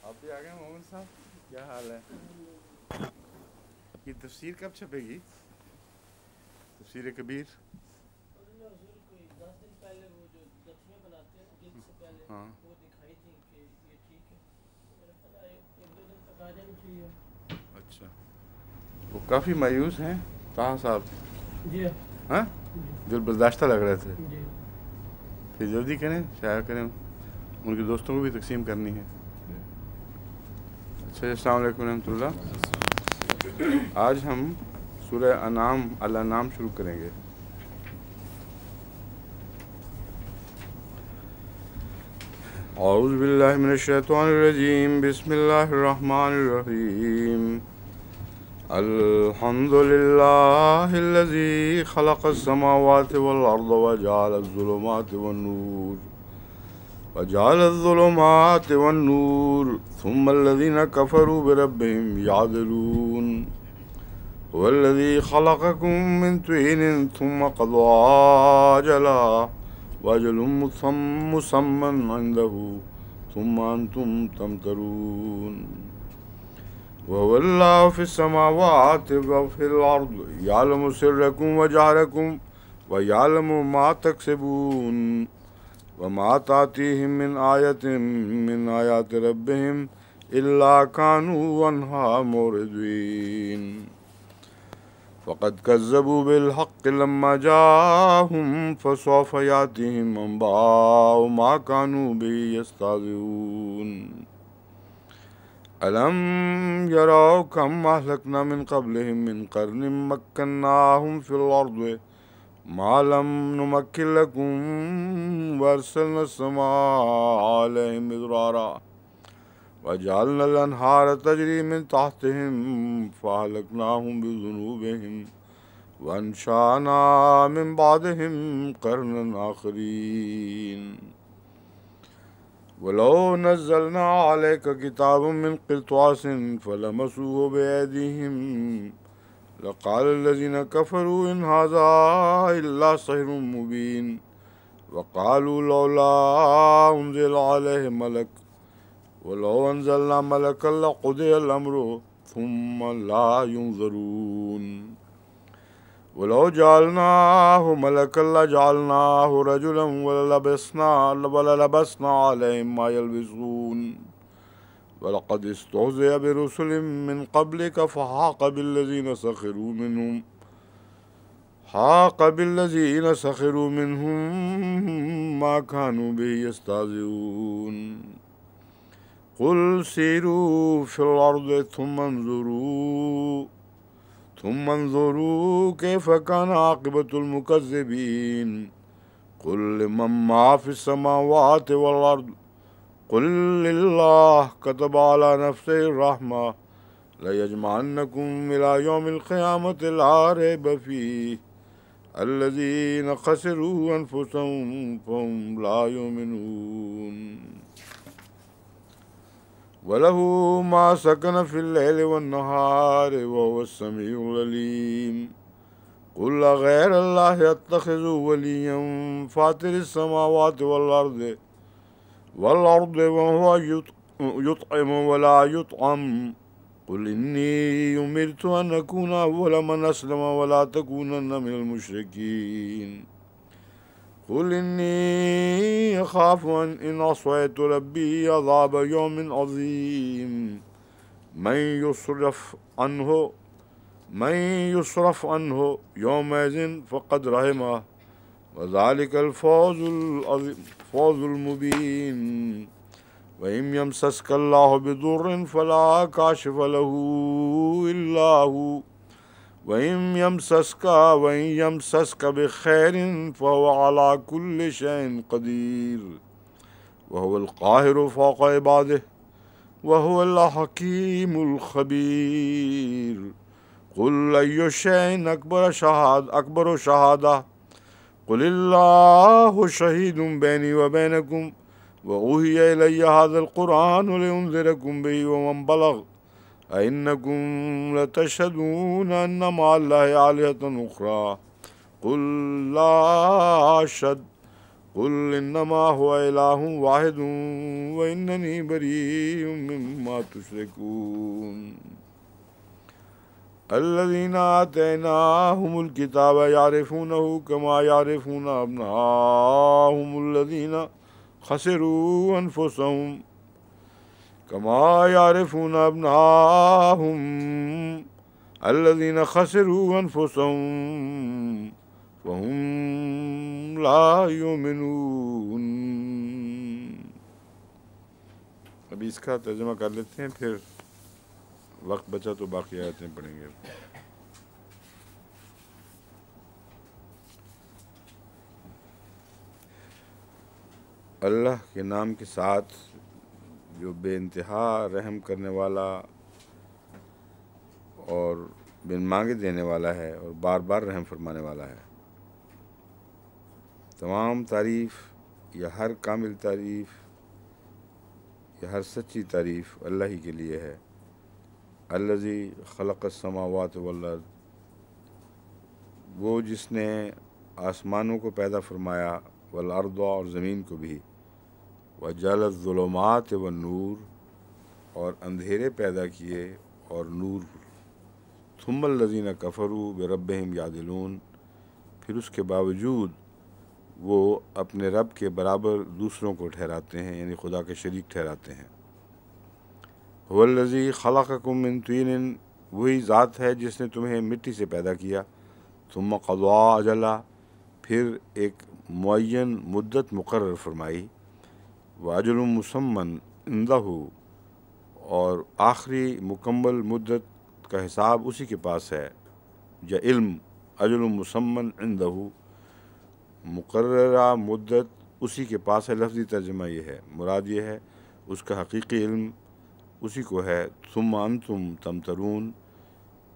آپ بھی آ گئے محمد صاحب، کیا حال ہے؟ آپ کی تفسیر کب چھپے گی؟ تفسیر کبیر؟ ہاں اچھا، وہ کافی مایوس ہیں طاہر صاحب، جی ہاں دل برداشتہ لگ رہے تھے. جی پھر جلدی کریں، شائع کریں، ان کے دوستوں کو بھی تقسیم کرنی ہے. اچھا، السلام علیکم ورحمۃ اللہ. آج ہم سورہ انعام الانعام شروع کریں گے. اعوذ باللہ من الشیطان الرجیم، بسم اللہ الرحمن الرحیم. الحمد للہ الذی خلق السماوات والارض وجعل الظلمات والنور ثم الذين كفروا بربهم يعدلون. هو الذي خلقكم من طين ثم قضى أجلا وأجل مسمى عنده ثم أنتم تمترون. وهو الله في السماوات وفي الأرض يعلم سركم وجهركم ويعلم ما تكسبون. وما تأتيهم من آية من آيات ربهم إلا كانوا عنها معرضين. فقد كذبوا بالحق لما جاءهم فسوف يأتيهم أنباء ما كانوا به يستهزئون. ألم يروا كم أهلكنا من قبلهم من قرن مكناهم في الأرض ما لم نمكن لكم وأرسلنا السماء عليهم مدرارا وجعلنا الأنهار تجري من تحتهم فأهلكناهم بذنوبهم وأنشأنا من بعدهم قرنا آخرين. ولو نزلنا عليك كتابا من قرطاس فلمسوه بأيديهم لقال الذين كفروا إن هذا إلا سحر مبين. وقالوا لولا أنزل عليه ملك ولو أنزلنا ملكا لقضي الأمر ثم لا ينظرون. ولو جعلناه ملكا لجعلناه رجلا وللبسنا عليهم ما يلبسون. ولقد استهزئ برسل من قبلك فحاق بالذين سخروا منهم ما كانوا به يستهزئون. قل سيروا في الأرض ثم انظروا كيف كان عاقبة المكذبين. قل لمن ما في السماوات والأرض قل لله كتب على نفسه الرحمة ليجمعنكم إلى يوم القيامة لا ريب فيه الذين خسروا أنفسهم فهم لا يؤمنون. وله ما سكن في الليل والنهار وهو السميع العليم. قل غير الله يتخذ وليا فاطر السماوات والأرض وهو يطعم ولا يطعم. قل إني أمرت أن أكون أول من أسلم ولا تكونن من المشركين. قل إني أخاف إن عصيت ربي عذاب يوم عظيم. من يصرف عنه يومئذ فقد رحمه وذلك الفوز المبين. وإن يمسسك الله بضر فلا كاشف له إلا هو وإن يمسسك بخير فهو على كل شيء قدير وهو القاهر فوق عباده وهو الحكيم الخبير. قل أي شيء أكبر شهادة قل الله شهيد بيني وبينكم وأوحي إلي هذا القرآن لأنذركم به ومن بلغ أئنكم لتشهدون أن مع الله آلهة أخرى قل لا أشهد قل انما هو الہ واحد واننی بریء مما تشرکون الذین آتیناہم الکتاب یعرفونہ کما یعرفون ابناءہم الذین خسروا انفسهم کما یعرفون ابناءہم الذین خسروا انفسهم وهم لا یؤمنون۔ ابھی اس کا ترجمہ کر لیتے ہیں، پھر وقت بچا تو باقی آیتیں پڑھیں گے۔ اللہ کے نام کے ساتھ جو بے انتہا رحم کرنے والا اور بن مانگے دینے والا ہے اور بار بار رحم فرمانے والا ہے۔ تمام تعریف یا ہر کامل تعریف یا ہر سچی تعریف اللہ ہی کے لیے ہے۔ الذی خلق السماوات والارض، وہ جس نے آسمانوں کو پیدا فرمایا، والارض اور زمین کو بھی، وجعل الظلمات والنور اور اندھیرے پیدا کیے اور نور، ثم الذین کفروا بربہم یعدلون، پھر اس کے باوجود وہ اپنے رب کے برابر دوسروں کو ٹھہراتے ہیں، یعنی خدا کے شریک ٹھہراتے ہیں۔ هو الذی خلقکم من طین، وہی ذات ہے جس نے تمہیں مٹی سے پیدا کیا، ثم قضا اجلا، پھر ایک معین مدت مقرر فرمائی، واجل مسمى عندہ، اور آخری مکمل مدت کا حساب اسی کے پاس ہے، یا علم، اجل مسمى عندہ، مقررہ مدت اسی کے پاس ہے۔ لفظی ترجمہ یہ ہے، مراد یہ ہے اس کا حقیقی علم اسی کو ہے۔ ثم انتم تمترون،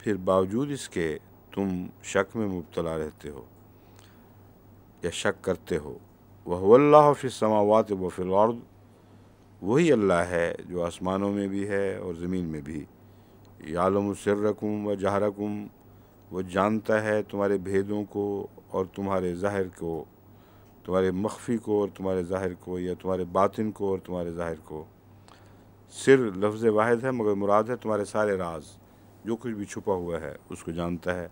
پھر باوجود اس کے تم شک میں مبتلا رہتے ہو یا شک کرتے ہو۔ وَهُوَ اللَّهُ فِي السَّمَاوَاتِ وَفِي الْأَرْضِ، وہی اللہ ہے جو آسمانوں میں بھی ہے اور زمین میں بھی۔ یعلم سرکم و جہرکم، وہ جانتا ہے تمہارے بھیدوں کو اور تمہارے ظاہر کو، تمہارے مخفی کو اور تمہارے ظاہر کو، یا تمہارے باطن کو اور تمہارے ظاہر کو۔ سر لفظ واحد ہے مگر مراد ہے تمہارے سارے راز، جو کچھ بھی چھپا ہوا ہے اس کو جانتا ہے۔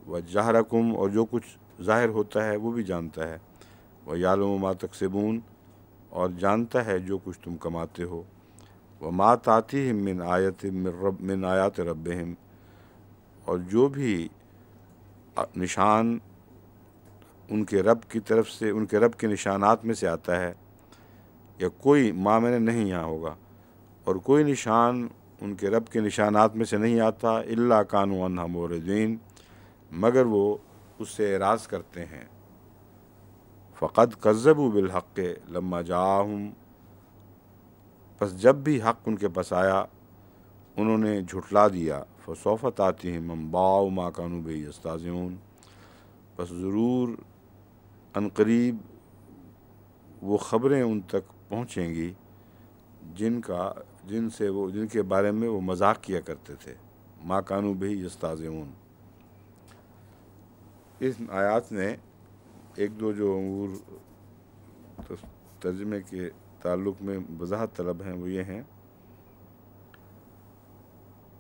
وجہرکم، اور جو کچھ ظاہر ہوتا ہے وہ بھی جانتا ہے۔ ویعلم ما تکسبون، اور جانتا ہے جو کچھ تم کماتے ہو۔ وما تأتیہم من آیت من آیات ربہم، اور جو بھی نشان ان کے رب کی طرف سے، ان کے رب کے نشانات میں سے آتا ہے، یا کوئی میں نہیں یہاں ہوگا، اور کوئی نشان ان کے رب کے نشانات میں سے نہیں آتا، الا کانوا عنہا معرضین، مگر وہ اس سے اعراض کرتے ہیں۔ فقد کذبوا بالحق لما جاءہم، پس جب بھی حق ان کے پاس آیا انہوں نے جھٹلا دیا۔ فسوف تأتیہم انباء ما کانوا بہ یستہزئون، پس ضرور عنقریب وہ خبریں ان تک پہنچیں گی جن کے بارے میں وہ مذاق کیا کرتے تھے۔ ما کانوا بہ یستہزئون، اس آیات میں ایک دو جو امور ترجمے کے تعلق میں وضاحت طلب ہیں، وہ یہ ہیں،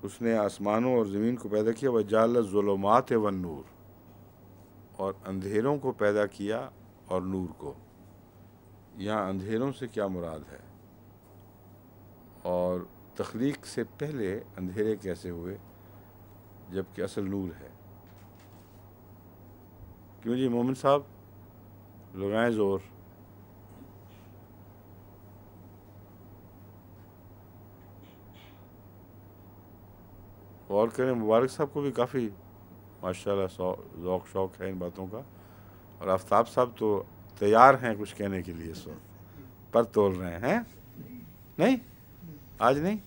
اس نے آسمانوں اور زمین کو پیدا کیا، وجعل الظلمات والنور، اور اندھیروں کو پیدا کیا اور نور کو۔ یہاں اندھیروں سے کیا مراد ہے، اور تخلیق سے پہلے اندھیرے کیسے ہوئے جبکہ اصل نور ہے؟ کیوں جی مومن صاحب، لگائیں زور۔ غور کریں، مبارک صاحب کو بھی کافی ماشاءاللہ ذوق شوق ہے ان باتوں کا، اور آفتاب صاحب تو تیار ہیں کچھ کہنے کے لیے، اس وقت پر تول رہے ہیں۔ نہیں آج نہیں،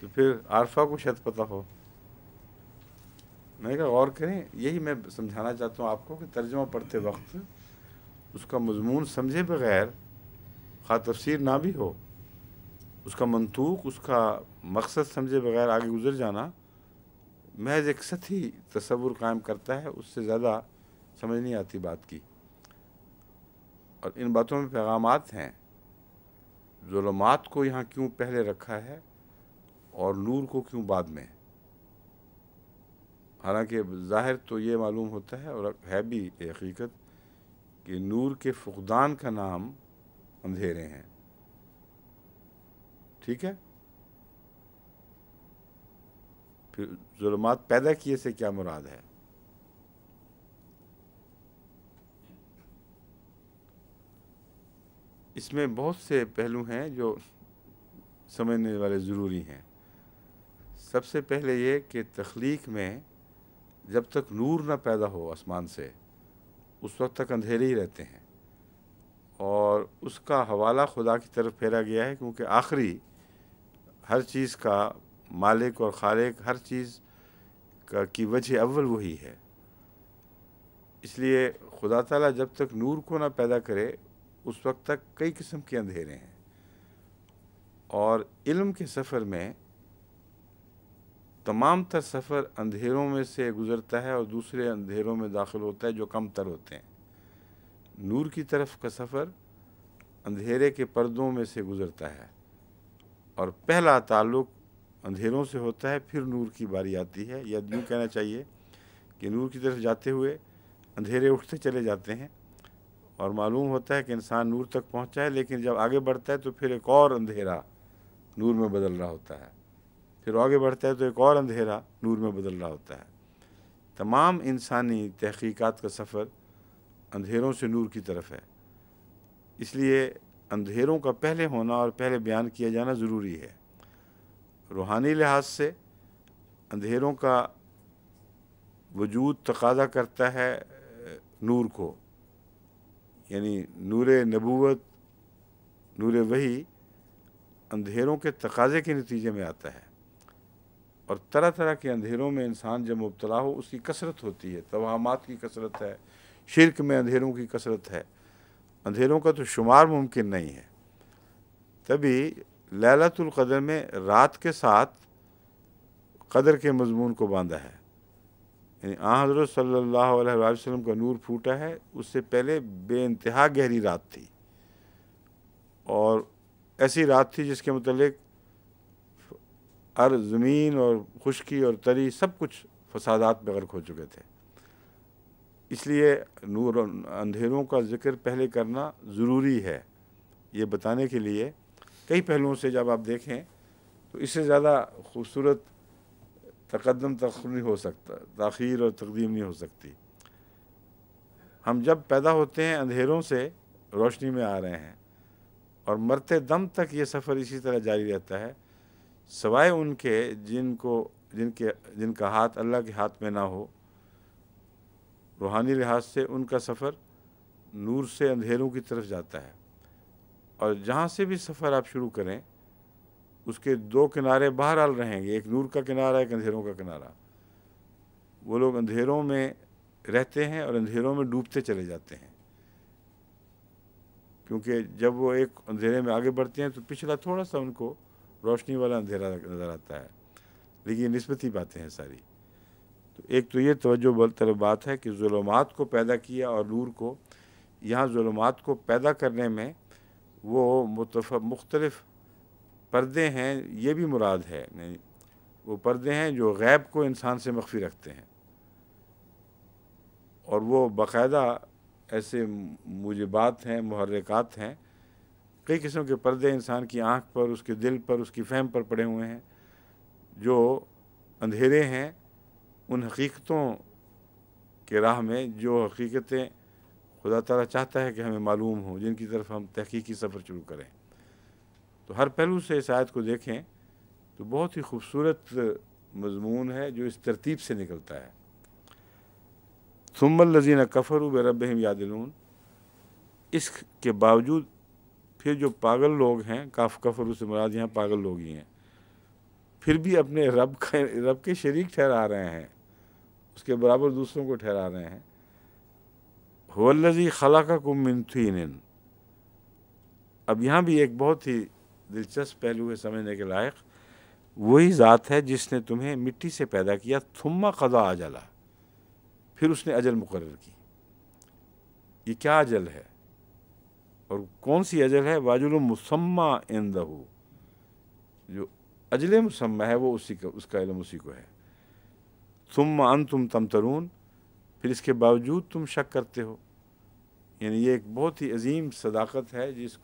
تو پھر عارفہ کو شاید پتہ ہو۔ میں نے کہا غور کریں، یہی میں سمجھانا چاہتا ہوں آپ کو کہ ترجمہ پڑھتے وقت اس کا مضمون سمجھے بغیر، خواہ تفسیر نہ بھی ہو، اس کا منطوق، اس کا مقصد سمجھے بغیر آگے گزر جانا محض ایک سطحی تصور قائم کرتا ہے، اس سے زیادہ سمجھ نہیں آتی بات کی۔ اور ان باتوں میں پیغامات ہیں. ظلمات کو یہاں کیوں پہلے رکھا ہے اور نور کو کیوں بعد میں؟ حالانکہ ظاہر تو یہ معلوم ہوتا ہے اور ہے بھی حقیقت کہ نور کے فقدان کا نام اندھیرے ہیں. ٹھیک ہے. پھر ظلمات پیدا کیے سے کیا مراد ہے؟ اس میں بہت سے پہلو ہیں جو سمجھنے والے ضروری ہیں. سب سے پہلے یہ کہ تخلیق میں جب تک نور نہ پیدا ہو آسمان سے اس وقت تک اندھیرے ہی رہتے ہیں، اور اس کا حوالہ خدا کی طرف پھیرا گیا ہے، کیونکہ آخری ہر چیز کا مالک اور خالق، ہر چیز کی وجہ اول وہی ہے. اس لیے خدا تعالیٰ جب تک نور کو نہ پیدا کرے اس وقت تک کئی قسم کے اندھیرے ہیں. اور علم کے سفر میں تمام تر سفر اندھیروں میں سے گزرتا ہے اور دوسرے اندھیروں میں داخل ہوتا ہے جو کم تر ہوتے ہیں. نور کی طرف کا سفر اندھیرے کے پردوں میں سے گزرتا ہے، اور پہلا تعلق اندھیروں سے ہوتا ہے، پھر نور کی باری آتی ہے. یا یوں کہنا چاہیے کہ نور کی طرف جاتے ہوئے اندھیرے اٹھتے چلے جاتے ہیں، اور معلوم ہوتا ہے کہ انسان نور تک پہنچا ہے، لیکن جب آگے بڑھتا ہے تو پھر ایک اور اندھیرا نور میں بدل رہا ہوتا ہے. پھر آگے بڑھتا ہے تو ایک اور اندھیرا نور میں بدل رہا ہوتا ہے. تمام انسانی تحقیقات کا سفر اندھیروں سے نور کی طرف ہے. اس لیے اندھیروں کا پہلے ہونا اور پہلے بیان کیا جانا ضروری ہے. روحانی لحاظ سے اندھیروں کا وجود تقاضا کرتا ہے نور کو، یعنی نور نبوت، نور وحی اندھیروں کے تقاضے کے نتیجے میں آتا ہے. اور طرح طرح کے اندھیروں میں انسان جب مبتلا ہو اس کی کثرت ہوتی ہے، توہمات کی کثرت ہے، شرک میں اندھیروں کی کثرت ہے. اندھیروں کا تو شمار ممکن نہیں ہے. تبھی لیلۃ القدر میں رات کے ساتھ قدر کے مضمون کو باندھا ہے. یعنی حضرت صلی اللہ علیہ وآلہ وسلم کا نور پھوٹا ہے، اس سے پہلے بے انتہا گہری رات تھی، اور ایسی رات تھی جس کے متعلق ارض، زمین اور خشکی اور تری سب کچھ فسادات میں غرق ہو چکے تھے. اس لیے نور اندھیروں کا ذکر پہلے کرنا ضروری ہے، یہ بتانے کے لیے. کئی پہلوؤں سے جب آپ دیکھیں تو اس سے زیادہ خوبصورت تقدم تاخیر نہیں ہو سکتا، تاخیر اور تقدیم نہیں ہو سکتی. ہم جب پیدا ہوتے ہیں اندھیروں سے روشنی میں آ رہے ہیں، اور مرتے دم تک یہ سفر اسی طرح جاری رہتا ہے، سوائے ان کے جن کا ہاتھ اللہ کے ہاتھ میں نہ ہو. روحانی لحاظ سے ان کا سفر نور سے اندھیروں کی طرف جاتا ہے. اور جہاں سے بھی سفر آپ شروع کریں اس کے دو کنارے بہرحال رہیں گے، ایک نور کا کنارہ، ایک اندھیروں کا کنارہ. وہ لوگ اندھیروں میں رہتے ہیں اور اندھیروں میں ڈوبتے چلے جاتے ہیں، کیونکہ جب وہ ایک اندھیرے میں آگے بڑھتے ہیں تو پچھلا تھوڑا سا ان کو روشنی والا اندھیرا نظر آتا ہے. لیکن یہ نسبتی باتیں ہیں ساری. تو ایک تو یہ توجہ طلب بات ہے کہ ظلمات کو پیدا کیا اور نور کو. یہاں ظلمات کو پیدا کرنے میں وہ مختلف پردے ہیں، یہ بھی مراد ہے. وہ پردے ہیں جو غیب کو انسان سے مخفی رکھتے ہیں، اور وہ باقاعدہ ایسے موجبات ہیں، محرکات ہیں. کئی قسم کے پردے انسان کی آنکھ پر، اس کے دل پر، اس کی فہم پر پڑے ہوئے ہیں، جو اندھیرے ہیں ان حقیقتوں کے راہ میں، جو حقیقتیں خدا تعالیٰ چاہتا ہے کہ ہمیں معلوم ہوں، جن کی طرف ہم تحقیقی سفر شروع کریں. تو ہر پہلو سے اس آیت کو دیکھیں تو بہت ہی خوبصورت مضمون ہے جو اس ترتیب سے نکلتا ہے. ثم الذین کفروا بربہم یعدلون. اس کے باوجود پھر جو پاگل لوگ ہیں، کفروا سے مراد یہاں پاگل لوگ ہی ہیں، پھر بھی اپنے رب کے شریک ٹھہرا رہے ہیں، اس کے برابر دوسروں کو ٹھہرا رہے ہیں. هو الذی خلقکم من طین. اب یہاں بھی ایک بہت ہی دلچسپ پہلو ہے سمجھنے کے لائق. وہی ذات ہے جس نے تمہیں مٹی سے پیدا کیا، ثم قضا اجلا، پھر اس نے اجل مقرر کی. یہ کیا اجل ہے؟ اور کون سی اجل ہے؟ واجل مسمى عندہ، جو اجل مسمى ہے وہ اسی کا، اس کا علم اسی کو ہے۔ ثم انتم تمترون، پھر اس کے باوجود تم شک کرتے ہو۔ یعنی یہ ایک بہت ہی عظیم صداقت ہے جس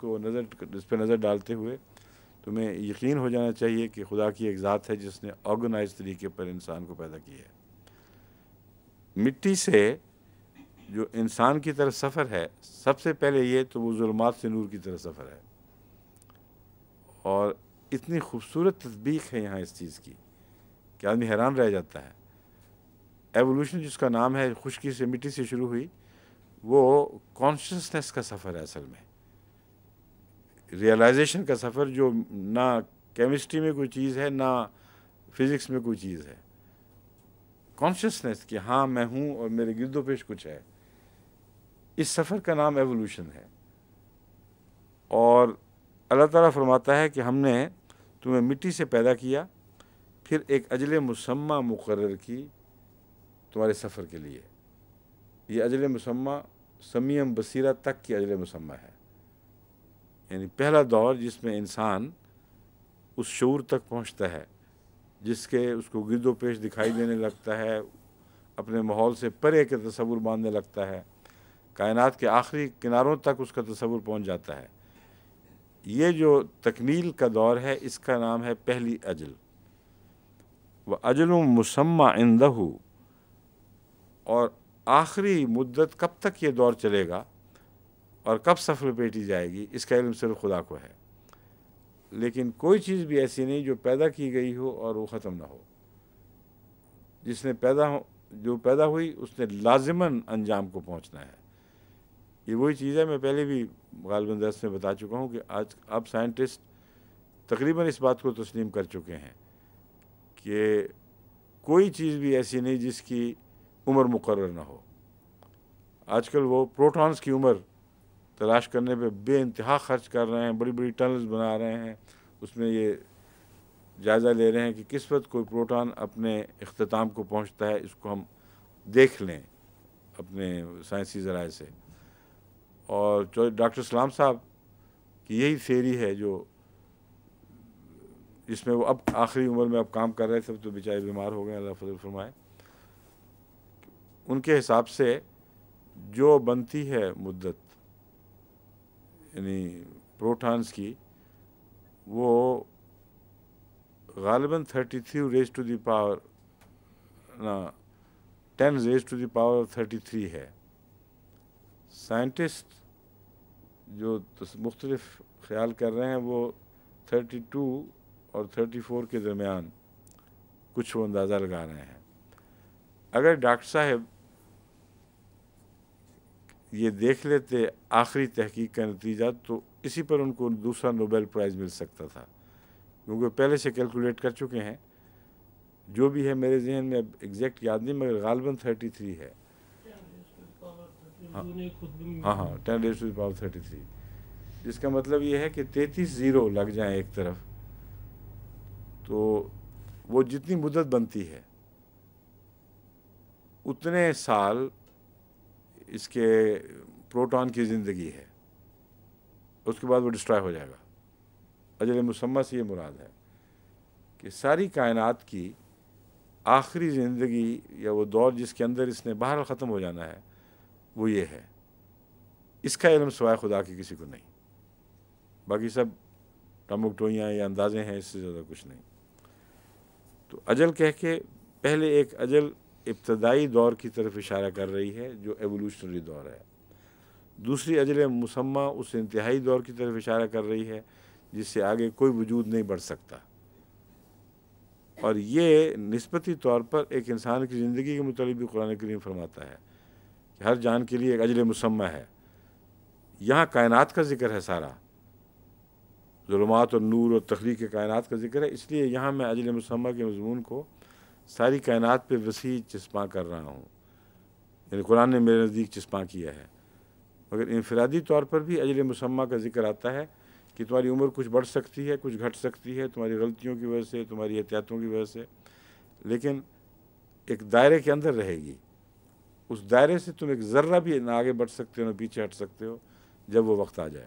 پہ نظر ڈالتے ہوئے تمہیں یقین ہو جانا چاہیے کہ خدا کی ایک ذات ہے جس نے آرگنائز طریقے پر انسان کو پیدا کیا ہے۔ مٹی سے جو انسان کی طرف سفر ہے، سب سے پہلے یہ تو وہ ظلمات سے نور کی طرف سفر ہے، اور اتنی خوبصورت تطبیق ہے یہاں اس چیز کی کہ آدمی حیران رہ جاتا ہے۔ ایوولوشن جس کا نام ہے، خشکی سے مٹی سے شروع ہوئی، وہ کانشسنس کا سفر ہے اصل میں، ریئلائزیشن کا سفر، جو نہ کیمسٹری میں کوئی چیز ہے نہ فزکس میں کوئی چیز ہے۔ کانشسنس کہ ہاں میں ہوں اور میرے گرد و پیش کچھ ہے، اس سفر کا نام ایوولوشن ہے۔ اور اللہ تعالیٰ فرماتا ہے کہ ہم نے تمہیں مٹی سے پیدا کیا، پھر ایک اجل مسمى مقرر کی تمہارے سفر کے لیے۔ یہ اجل مسمى سمیم بصیرہ تک کی اجل مسمى ہے، یعنی پہلا دور جس میں انسان اس شعور تک پہنچتا ہے جس کے اس کو گرد و پیش دکھائی دینے لگتا ہے، اپنے ماحول سے پرے کے تصور باندھنے لگتا ہے، کائنات کے آخری کناروں تک اس کا تصور پہنچ جاتا ہے۔ یہ جو تکمیل کا دور ہے، اس کا نام ہے پہلی اجل۔ وَأَجَلٌ مُّسَمًّى عِندَهُ، اور آخری مدت کب تک یہ دور چلے گا اور کب سفر پیٹی جائے گی، اس کا علم صرف خدا کو ہے۔ لیکن کوئی چیز بھی ایسی نہیں جو پیدا کی گئی ہو اور وہ ختم نہ ہو۔ جس نے جو پیدا ہوئی اس نے لازماً انجام کو پہنچنا ہے۔ یہ وہی چیز ہے، میں پہلے بھی غالباً درس میں بتا چکا ہوں کہ آج اب سائنٹسٹ تقریباً اس بات کو تسلیم کر چکے ہیں کہ کوئی چیز بھی ایسی نہیں جس کی عمر مقرر نہ ہو۔ آج کل وہ پروٹونز کی عمر تلاش کرنے پہ بے انتہا خرچ کر رہے ہیں، بڑی بڑی ٹنلز بنا رہے ہیں، اس میں یہ جائزہ لے رہے ہیں کہ کس وقت کوئی پروٹون اپنے اختتام کو پہنچتا ہے، اس کو ہم دیکھ لیں اپنے سائنسی ذرائع سے۔ اور ڈاکٹر سلام صاحب کی یہی تھیوری ہے جس میں وہ اب آخری عمر میں اب کام کر رہے تھے، تو بیچارے بیمار ہو گئے، اللہ فضل فرمائے۔ ان کے حساب سے جو بنتی ہے مدت یعنی پروٹونز کی، وہ غالباً 33 raise to the power 10 raise to the power 33 ہے۔ سائنٹسٹ جو مختلف خیال کر رہے ہیں وہ 32 اور 34 کے درمیان کچھ وہ اندازہ لگا رہے ہیں۔ اگر ڈاکٹر صاحب یہ دیکھ لیتے آخری تحقیق کا نتیجہ، تو اسی پر ان کو دوسرا نوبل پرائز مل سکتا تھا، کیونکہ پہلے سے کیلکولیٹ کر چکے ہیں۔ جو بھی ہے میرے ذہن میں اب ایگزیکٹ یاد نہیں، مگر غالباً 33 ہے۔ ہاں 10 ریز ٹو دی پاور 33، جس کا مطلب یہ ہے کہ 33 زیرو لگ جائیں ایک طرف، تو وہ جتنی مدت بنتی ہے اتنے سال اس کے پروٹون کی زندگی ہے، اس کے بعد وہ ڈسٹرائے ہو جائے گا۔ اجل مسمى سے یہ مراد ہے کہ ساری کائنات کی آخری زندگی یا وہ دور جس کے اندر اس نے بہرحال ختم ہو جانا ہے، وہ یہ ہے۔ اس کا علم سوائے خدا کے کسی کو نہیں، باقی سب ٹمکٹوئیاں یا اندازے ہیں، اس سے زیادہ کچھ نہیں۔ تو اجل کہہ کے پہلے ایک اجل ابتدائی دور کی طرف اشارہ کر رہی ہے جو ایوولوشنری دور ہے، دوسری اجل مسمى اس انتہائی دور کی طرف اشارہ کر رہی ہے جس سے آگے کوئی وجود نہیں بڑھ سکتا۔ اور یہ نسبتی طور پر ایک انسان کی زندگی کے متعلق بھی قرآن کریم فرماتا ہے کہ ہر جان کے لیے ایک اجل مسمى ہے۔ یہاں کائنات کا ذکر ہے، سارا ظلمات اور نور اور تخلیق کائنات کا ذکر ہے، اس لیے یہاں میں اجل مسمى کے مضمون کو ساری کائنات پہ وسیع چسپاں کر رہا ہوں، یعنی قرآن نے میرے نزدیک چسپاں کیا ہے۔ مگر انفرادی طور پر بھی اجل مسمى کا ذکر آتا ہے کہ تمہاری عمر کچھ بڑھ سکتی ہے، کچھ گھٹ سکتی ہے، تمہاری غلطیوں کی وجہ سے، تمہاری احتیاطوں کی وجہ سے، لیکن ایک دائرے کے اندر رہے گی۔ اس دائرے سے تم ایک ذرہ بھی نہ آگے بڑھ سکتے ہو نہ پیچھے ہٹ سکتے ہو جب وہ وقت آ جائے۔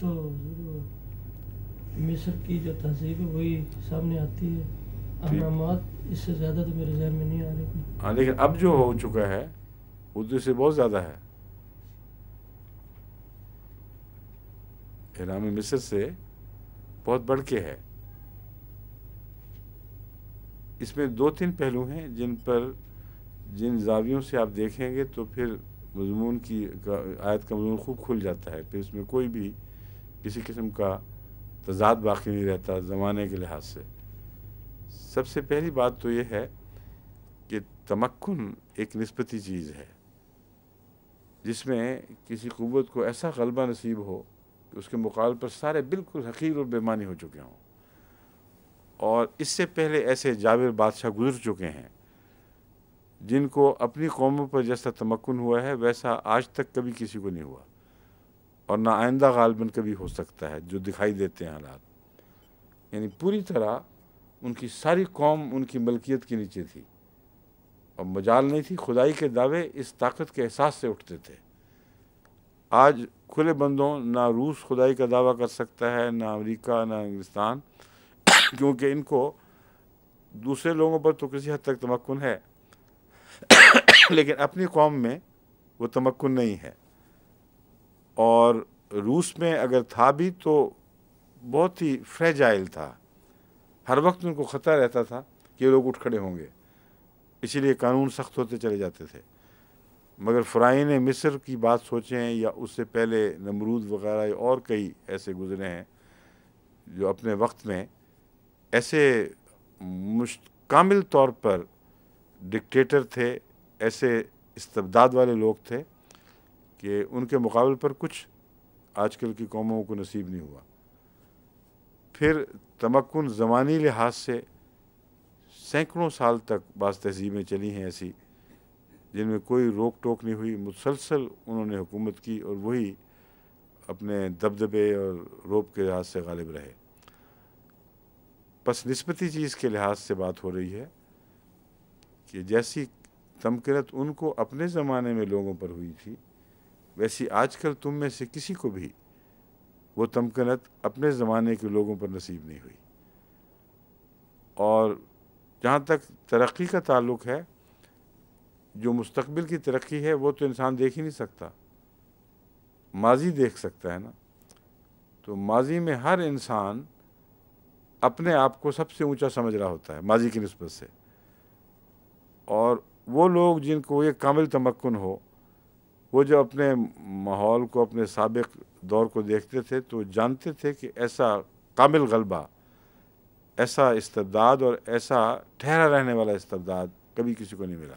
تو ضرور مصر کی جو تہذیب ہے وہی سامنے آتی ہے، اہرامات اس سے زیادہ تو میرے ذہن میں نہیں آ رہی. ہاں لیکن اب جو ہو چکا ہے اردو سے بہت زیادہ ہے، اہرام مصر سے بہت بڑھ کے ہے. اس میں 2-3 پہلو ہیں جن زاویوں سے آپ دیکھیں گے تو پھر مضمون کی آیت کا مضمون خوب کھل جاتا ہے. پھر اس میں کوئی بھی کسی قسم کا تضاد باقی نہیں رہتا زمانے کے لحاظ سے. سب سے پہلی بات تو یہ ہے کہ تمکن ایک نسبتی چیز ہے جس میں کسی قوت کو ایسا غلبہ نصیب ہو کہ اس کے مقابل پر سارے بالکل حقیر اور بےمانی ہو چکے ہوں. اور اس سے پہلے ایسے جابر بادشاہ گزر چکے ہیں جن کو اپنی قوموں پر جیسا تمکن ہوا ہے ویسا آج تک کبھی کسی کو نہیں ہوا، اور نہ آئندہ غالباً کبھی ہو سکتا ہے جو دکھائی دیتے ہیں حالات. یعنی پوری طرح ان کی ساری قوم ان کی ملکیت کے نیچے تھی اور مجال نہیں تھی. خدائی کے دعوے اس طاقت کے احساس سے اٹھتے تھے. آج کھلے بندوں نہ روس خدائی کا دعویٰ کر سکتا ہے، نہ امریکہ، نہ انگلستان، کیونکہ ان کو دوسرے لوگوں پر تو کسی حد تک تمکن ہے لیکن اپنی قوم میں وہ تمکن نہیں ہے. اور روس میں اگر تھا بھی تو بہت ہی فریجائل تھا، ہر وقت ان کو خطرہ رہتا تھا کہ یہ لوگ اٹھ کھڑے ہوں گے، اسی لیے قانون سخت ہوتے چلے جاتے تھے. مگر فرعون مصر کی بات سوچیں یا اس سے پہلے نمرود وغیرہ اور کئی ایسے گزرے ہیں جو اپنے وقت میں ایسے کامل طور پر ڈکٹیٹر تھے، ایسے استبداد والے لوگ تھے کہ ان کے مقابل پر کچھ آج کل کی قوموں کو نصیب نہیں ہوا. پھر تمکن زمانی لحاظ سے سینکڑوں سال تک بعض تہذیبیں چلی ہیں ایسی جن میں کوئی روک ٹوک نہیں ہوئی، مسلسل انہوں نے حکومت کی اور وہی اپنے دبدبے اور روب کے لحاظ سے غالب رہے. بس نسبتی چیز کے لحاظ سے بات ہو رہی ہے کہ جیسی تمکنت ان کو اپنے زمانے میں لوگوں پر ہوئی تھی ویسی آج کل تم میں سے کسی کو بھی وہ تمکنت اپنے زمانے کے لوگوں پر نصیب نہیں ہوئی. اور جہاں تک ترقی کا تعلق ہے، جو مستقبل کی ترقی ہے وہ تو انسان دیکھ ہی نہیں سکتا، ماضی دیکھ سکتا ہے نا. تو ماضی میں ہر انسان اپنے آپ کو سب سے اونچا سمجھ رہا ہوتا ہے ماضی کی نسبت سے. اور وہ لوگ جن کو یہ کامل تمکن ہو، وہ جو اپنے ماحول کو، اپنے سابق دور کو دیکھتے تھے تو جانتے تھے کہ ایسا کامل غلبہ، ایسا استبداد اور ایسا ٹھہرا رہنے والا استبداد کبھی کسی کو نہیں ملا.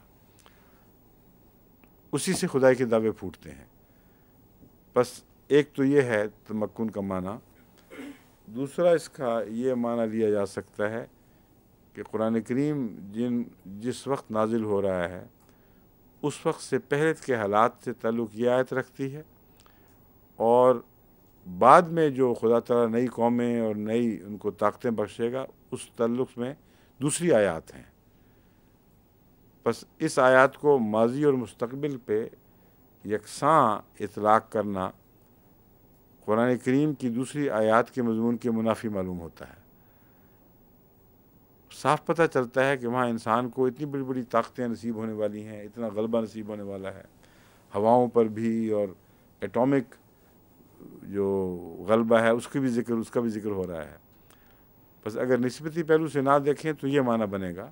اسی سے خدائی کے دعوے پھوٹتے ہیں. بس ایک تو یہ ہے تمکن کا معنی. دوسرا اس کا یہ معنی لیا جا سکتا ہے کہ قرآن کریم جس وقت نازل ہو رہا ہے اس وقت سے پہلے کے حالات سے تعلق یہ آیت رکھتی ہے، اور بعد میں جو خدا تعالیٰ نئی قومیں اور نئی ان کو طاقتیں بخشے گا اس تعلق میں دوسری آیات ہیں. بس اس آیات کو ماضی اور مستقبل پہ یکساں اطلاق کرنا قرآن کریم کی دوسری آیات کے مضمون کے منافی معلوم ہوتا ہے. صاف پتہ چلتا ہے کہ وہاں انسان کو اتنی بڑی بڑی طاقتیں نصیب ہونے والی ہیں، اتنا غلبہ نصیب ہونے والا ہے ہواؤں پر بھی، اور ایٹامک جو غلبہ ہے اس کا بھی ذکر ہو رہا ہے. بس اگر نسبتی پہلو سے نہ دیکھیں تو یہ معنی بنے گا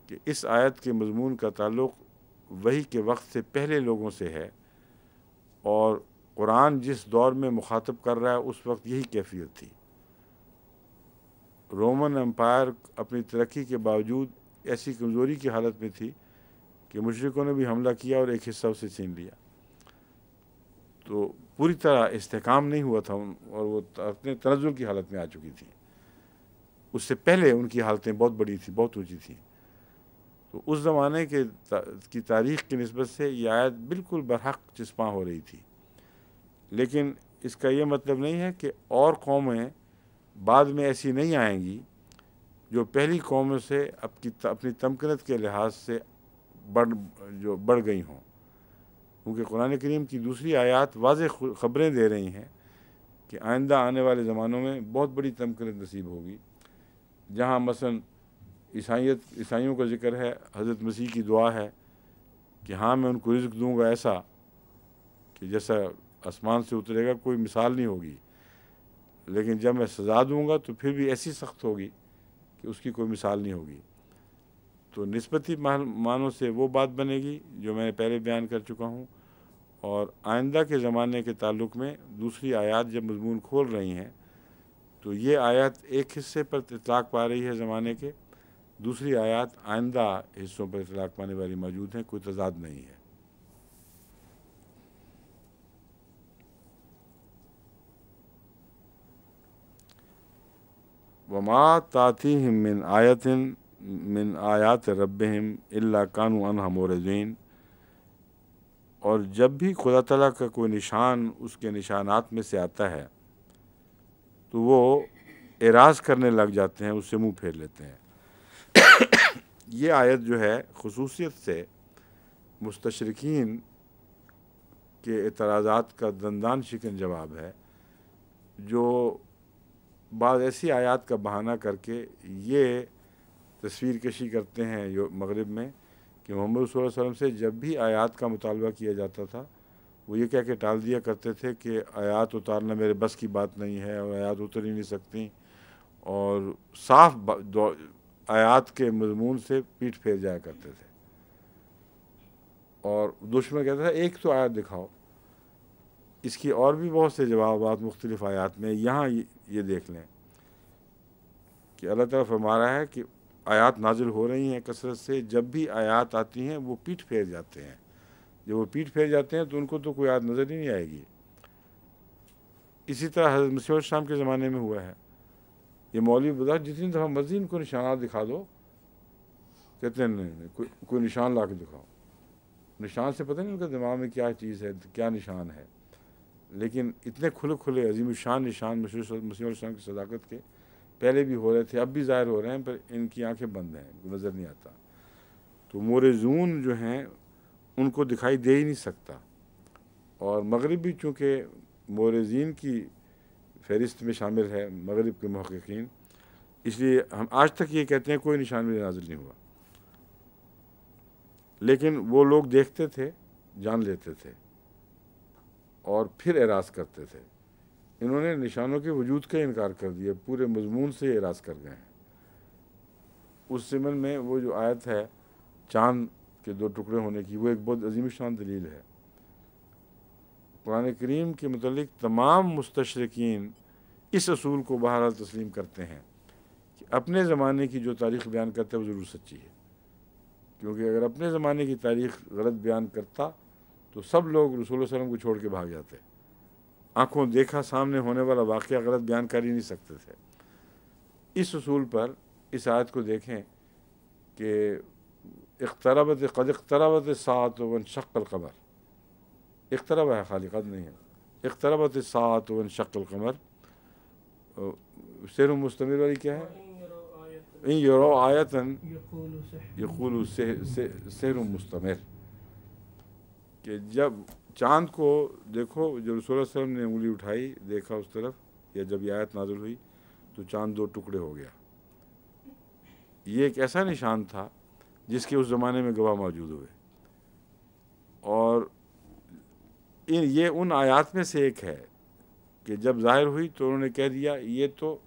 کہ اس آیت کے مضمون کا تعلق وحی کے وقت سے پہلے لوگوں سے ہے، اور قرآن جس دور میں مخاطب کر رہا ہے اس وقت یہی کیفیت تھی. رومن امپائر اپنی ترقی کے باوجود ایسی کمزوری کی حالت میں تھی کہ مشرکوں نے بھی حملہ کیا اور ایک حصہ اسے چھین لیا. تو پوری طرح استحکام نہیں ہوا تھا اور وہ اپنے تنزل کی حالت میں آ چکی تھی. اس سے پہلے ان کی حالتیں بہت بڑی تھیں، بہت اونچی تھیں. تو اس زمانے کی تاریخ کی نسبت سے یہ آیت بالکل برحق چسپاں ہو رہی تھی. لیکن اس کا یہ مطلب نہیں ہے کہ اور قومیں بعد میں ایسی نہیں آئیں گی جو پہلی قوموں سے اپنی تمکنت کے لحاظ سے بڑھ گئی ہوں. کیونکہ قرآن کریم کی دوسری آیات واضح خبریں دے رہی ہیں کہ آئندہ آنے والے زمانوں میں بہت بڑی تمکنت نصیب ہوگی، جہاں مثلا عیسائیوں کا ذکر ہے، حضرت مسیح کی دعا ہے کہ ہاں میں ان کو رزق دوں گا ایسا کہ جیسا آسمان سے اترے گا کوئی مثال نہیں ہوگی، لیکن جب میں سزا دوں گا تو پھر بھی ایسی سخت ہوگی کہ اس کی کوئی مثال نہیں ہوگی۔ تو نسبتی معنوں سے وہ بات بنے گی جو میں نے پہلے بیان کر چکا ہوں، اور آئندہ کے زمانے کے تعلق میں دوسری آیات جب مضمون کھول رہی ہیں تو یہ آیات ایک حصے پر اطلاق پا رہی ہے زمانے کے، دوسری آیات آئندہ حصوں پر اطلاق پانے والی موجود ہیں، کوئی تضاد نہیں ہے۔ وما تاتیہم من آیت من آیات ربہم الا کانوا عنہا معرضین، اور جب بھی خدا تعالیٰ کا کوئی نشان اس کے نشانات میں سے آتا ہے تو وہ اعراض کرنے لگ جاتے ہیں، اس سے منہ پھیر لیتے ہیں۔ یہ آیت جو ہے خصوصیت سے مستشرقین کے اعتراضات کا دندان شکن جواب ہے، جو بعض ایسی آیات کا بہانہ کر کے یہ تصویر کشی کرتے ہیں مغرب میں کہ محمد صلی اللہ علیہ وسلم سے جب بھی آیات کا مطالبہ کیا جاتا تھا وہ یہ کہہ کے ٹال دیا کرتے تھے کہ آیات اتارنا میرے بس کی بات نہیں ہے اور آیات اتر ہی نہیں سکتی، اور صاف آیات کے مضمون سے پیٹھ پھیر جایا کرتے تھے، اور دشمن کہتا تھا ایک تو آیت دکھاؤ۔ اس کی اور بھی بہت سے جوابات مختلف آیات میں، یہاں یہ دیکھ لیں کہ اللہ تعالیٰ فرما رہا ہے کہ آیات نازل ہو رہی ہیں کثرت سے، جب بھی آیات آتی ہیں وہ پیٹھ پھیر جاتے ہیں، جب وہ پیٹھ پھیر جاتے ہیں تو ان کو تو کوئی آیت نظر ہی نہیں آئے گی۔ اسی طرح حضرت مسیح علیہ السلام کے زمانے میں ہوا ہے، یہ مولوی بتا جتنی دفعہ مرضی ان کو نشانات دکھا دو، کہتے ہیں نہیں کوئی نشان لا کے دکھاؤ۔ نشان سے پتہ نہیں ان کا دماغ میں کیا چیز ہے، کیا نشان ہے، لیکن اتنے کھلے کھلے عظیم الشان نشان مسیح علیہ السلام کی صداقت کے پہلے بھی ہو رہے تھے، اب بھی ظاہر ہو رہے ہیں، پر ان کی آنکھیں بند ہیں، نظر نہیں آتا۔ تو مورزون جو ہیں ان کو دکھائی دے ہی نہیں سکتا، اور مغرب بھی چونکہ مورزین کی فہرست میں شامل ہے، مغرب کے محققین، اس لیے ہم آج تک یہ کہتے ہیں کوئی نشان بھی نازل نہیں ہوا، لیکن وہ لوگ دیکھتے تھے، جان لیتے تھے اور پھر اعراض کرتے تھے۔ انہوں نے نشانوں کے وجود کا انکار کر دیا، پورے مضمون سے اعراض کر گئے ہیں۔ اس ضمن میں وہ جو آیت ہے چاند کے دو ٹکڑے ہونے کی، وہ ایک بہت عظیم شان دلیل ہے۔ قرآن کریم کے متعلق تمام مستشرقین اس اصول کو بہرحال تسلیم کرتے ہیں کہ اپنے زمانے کی جو تاریخ بیان کرتا ہے وہ ضرور سچی ہے، کیونکہ اگر اپنے زمانے کی تاریخ غلط بیان کرتا تو سب لوگ رسول اللہ علیہ وسلم کو چھوڑ کے بھاگ جاتے، آنکھوں دیکھا سامنے ہونے والا واقعہ غلط بیان کر ہی نہیں سکتے تھے۔ اس اصول پر اس آیت کو دیکھیں کہ قد اقتربت الساعة وانشق القمر، اقترب ہے خالی قد نہیں ہے، اقتربت الساعة وانشق القمر، سیر مستمر والی کیا ہے؟ ان یروا آیۃ یقولوا سحر مستمر، کہ جب چاند کو دیکھو، جب رسول اللہ علیہ وسلم نے انگلی اٹھائی دیکھا اس طرف، یا جب یہ آیت نازل ہوئی تو چاند دو ٹکڑے ہو گیا۔ یہ ایک ایسا نشان تھا جس کے اس زمانے میں گواہ موجود ہوئے، اور یہ ان آیات میں سے ایک ہے کہ جب ظاہر ہوئی تو انہوں نے کہہ دیا یہ تو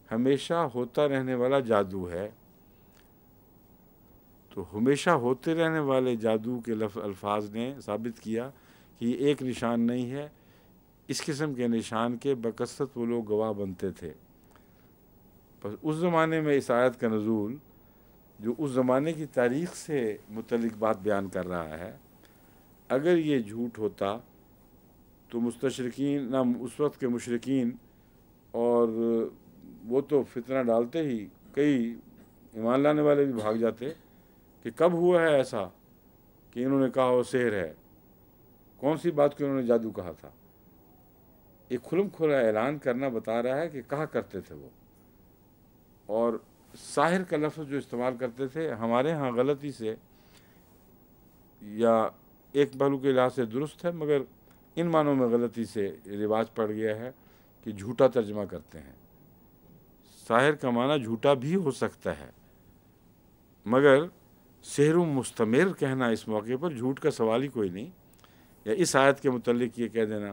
ہمیشہ ہوتا رہنے والا جادو ہے۔ تو ہمیشہ ہوتے رہنے والے جادو کے الفاظ نے ثابت کیا کہ یہ ایک نشان نہیں ہے، اس قسم کے نشان کے بکثرت وہ لوگ گواہ بنتے تھے۔ بس اس زمانے میں اس آیت کا نزول جو اس زمانے کی تاریخ سے متعلق بات بیان کر رہا ہے، اگر یہ جھوٹ ہوتا تو مستشرقین، نہ اس وقت کے مشرکین، اور وہ تو فتنہ ڈالتے ہی، کئی ایمان لانے والے بھی بھاگ جاتے کہ کب ہوا ہے ایسا کہ انہوں نے کہا وہ سحر ہے، کون سی بات کو انہوں نے جادو کہا تھا۔ ایک کھلم کھلا اعلان کرنا بتا رہا ہے کہ کہا کرتے تھے وہ، اور ساحر کا لفظ جو استعمال کرتے تھے ہمارے ہاں غلطی سے یا ایک پہلو کے لحاظ سے درست ہے، مگر ان معنوں میں غلطی سے رواج پڑ گیا ہے کہ کہ جھوٹا ترجمہ کرتے ہیں۔ ساحر کا معنی جھوٹا بھی ہو سکتا ہے، مگر سحر مستمر کہنا اس موقع پر جھوٹ کا سوال ہی کوئی نہیں۔ یا اس آیت کے متعلق یہ کہہ دینا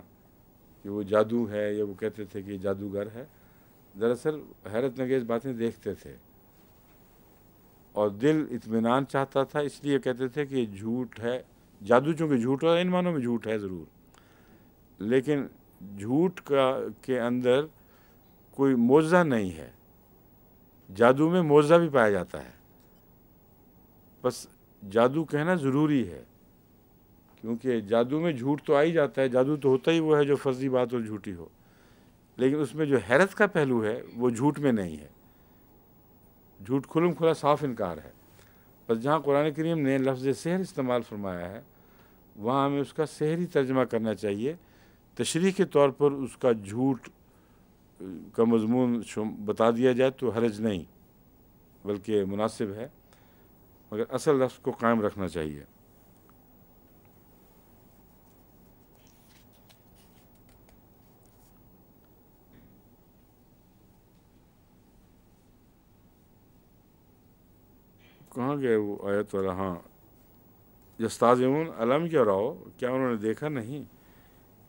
کہ وہ جادو ہے، یا وہ کہتے تھے کہ یہ جادوگر ہے، دراصل حیرت انگیز باتیں دیکھتے تھے اور دل اطمینان چاہتا تھا، اس لیے کہتے تھے کہ یہ جھوٹ ہے۔ جادو چونکہ جھوٹ ہے، ان معنوں میں جھوٹ ہے ضرور، لیکن جھوٹ کے اندر کوئی معجزہ نہیں ہے۔ جادو میں معجزہ بھی پایا جاتا ہے، بس جادو کہنا ضروری ہے، کیونکہ جادو میں جھوٹ تو آ ہی جاتا ہے۔ جادو تو ہوتا ہی وہ ہے جو فرضی بات اور جھوٹی ہو، لیکن اس میں جو حیرت کا پہلو ہے وہ جھوٹ میں نہیں ہے۔ جھوٹ کھلم کھلا صاف انکار ہے۔ بس جہاں قرآن کریم نے لفظ سحر استعمال فرمایا ہے، وہاں ہمیں اس کا سحری ترجمہ کرنا چاہیے۔ تشریح کے طور پر اس کا جھوٹ کا مضمون بتا دیا جائے تو حرج نہیں، بلکہ مناسب ہے، مگر اصل لفظ کو قائم رکھنا چاہیے۔ کہاں گئے وہ آیت والا؟ ہاں، یستعذبون الم یروا، کیا انہوں نے دیکھا نہیں؟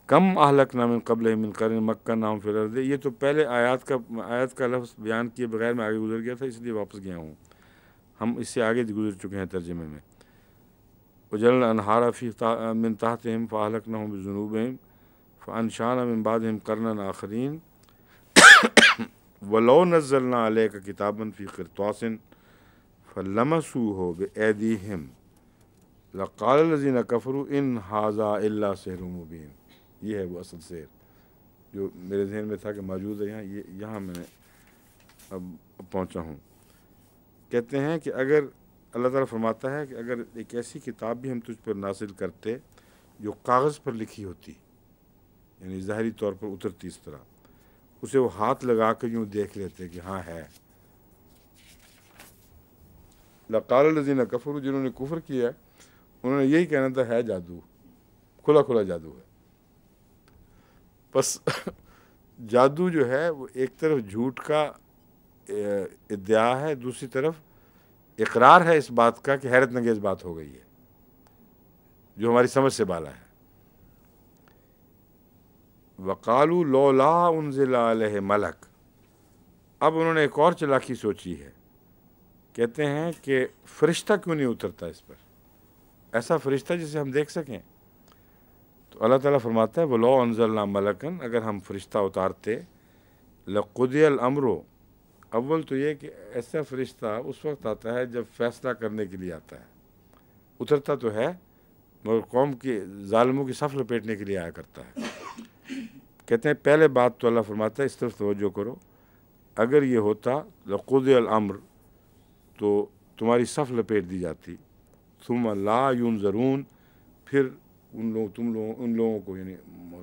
کم اہلکنا من قبل من قرن مکناہم فی الارض، یہ تو پہلے آیت کا لفظ بیان کیے بغیر میں آگے گزر گیا تھا، اس لیے واپس گیا ہوں۔ ہم اس سے آگے گزر چکے ہیں ترجمے میں۔ وجعلنا الانہار فی من تحتہم فاہلکناہم بذنوبہم فانشأنا من بعدہم قرنا آخرین ولو نزلنا علیک کتابا فی قرطاس فلمسوہ بایدیہم لقال الذین کفروا ان ھذا الا سحر مبین۔ یہ ہے وہ اصل سحر جو میرے ذہن میں تھا کہ موجود ہے یہاں میں اب پہنچا ہوں۔ کہتے ہیں کہ اگر اللہ تعالیٰ فرماتا ہے کہ اگر ایک ایسی کتاب بھی ہم تجھ پر نازل کرتے جو کاغذ پر لکھی ہوتی، یعنی ظاہری طور پر اترتی اس طرح، اسے وہ ہاتھ لگا کر یوں دیکھ لیتے کہ ہاں ہے، لقال الذین کفروا، جنہوں نے کفر کیا انہوں نے یہی کہنا تھا ہے جادو، کھلا کھلا جادو ہے۔ بس جادو جو ہے وہ ایک طرف جھوٹ کا ادعا ہے، دوسری طرف اقرار ہے اس بات کا کہ حیرت انگیز بات ہو گئی ہے جو ہماری سمجھ سے بالا ہے۔ وقالوا لولا انزل علیہ ملک، اب انہوں نے ایک اور چلاکی سوچی ہے، کہتے ہیں کہ فرشتہ کیوں نہیں اترتا اس پر، ایسا فرشتہ جسے ہم دیکھ سکیں۔ تو اللہ تعالیٰ فرماتا ہے وَلَوْ أَنزَلْنَا مَلَكًا، اگر ہم فرشتہ اتارتے، لَقُضِيَ الْأَمْرُ، اول تو یہ کہ ایسا فرشتہ اس وقت آتا ہے جب فیصلہ کرنے کے لیے آتا ہے، اترتا تو ہے مگر قوم کے ظالموں کی صف لپیٹنے کے لیے آیا کرتا ہے۔ کہتے ہیں پہلے بات تو اللہ فرماتا ہے اس طرف توجہ کرو، اگر یہ ہوتا لَقُضِيَ الْأَمْرُ تو تمہاری صف لپیٹ دی جاتی، ثم لا ينظرون، پھر ان لوگوں کو، یعنی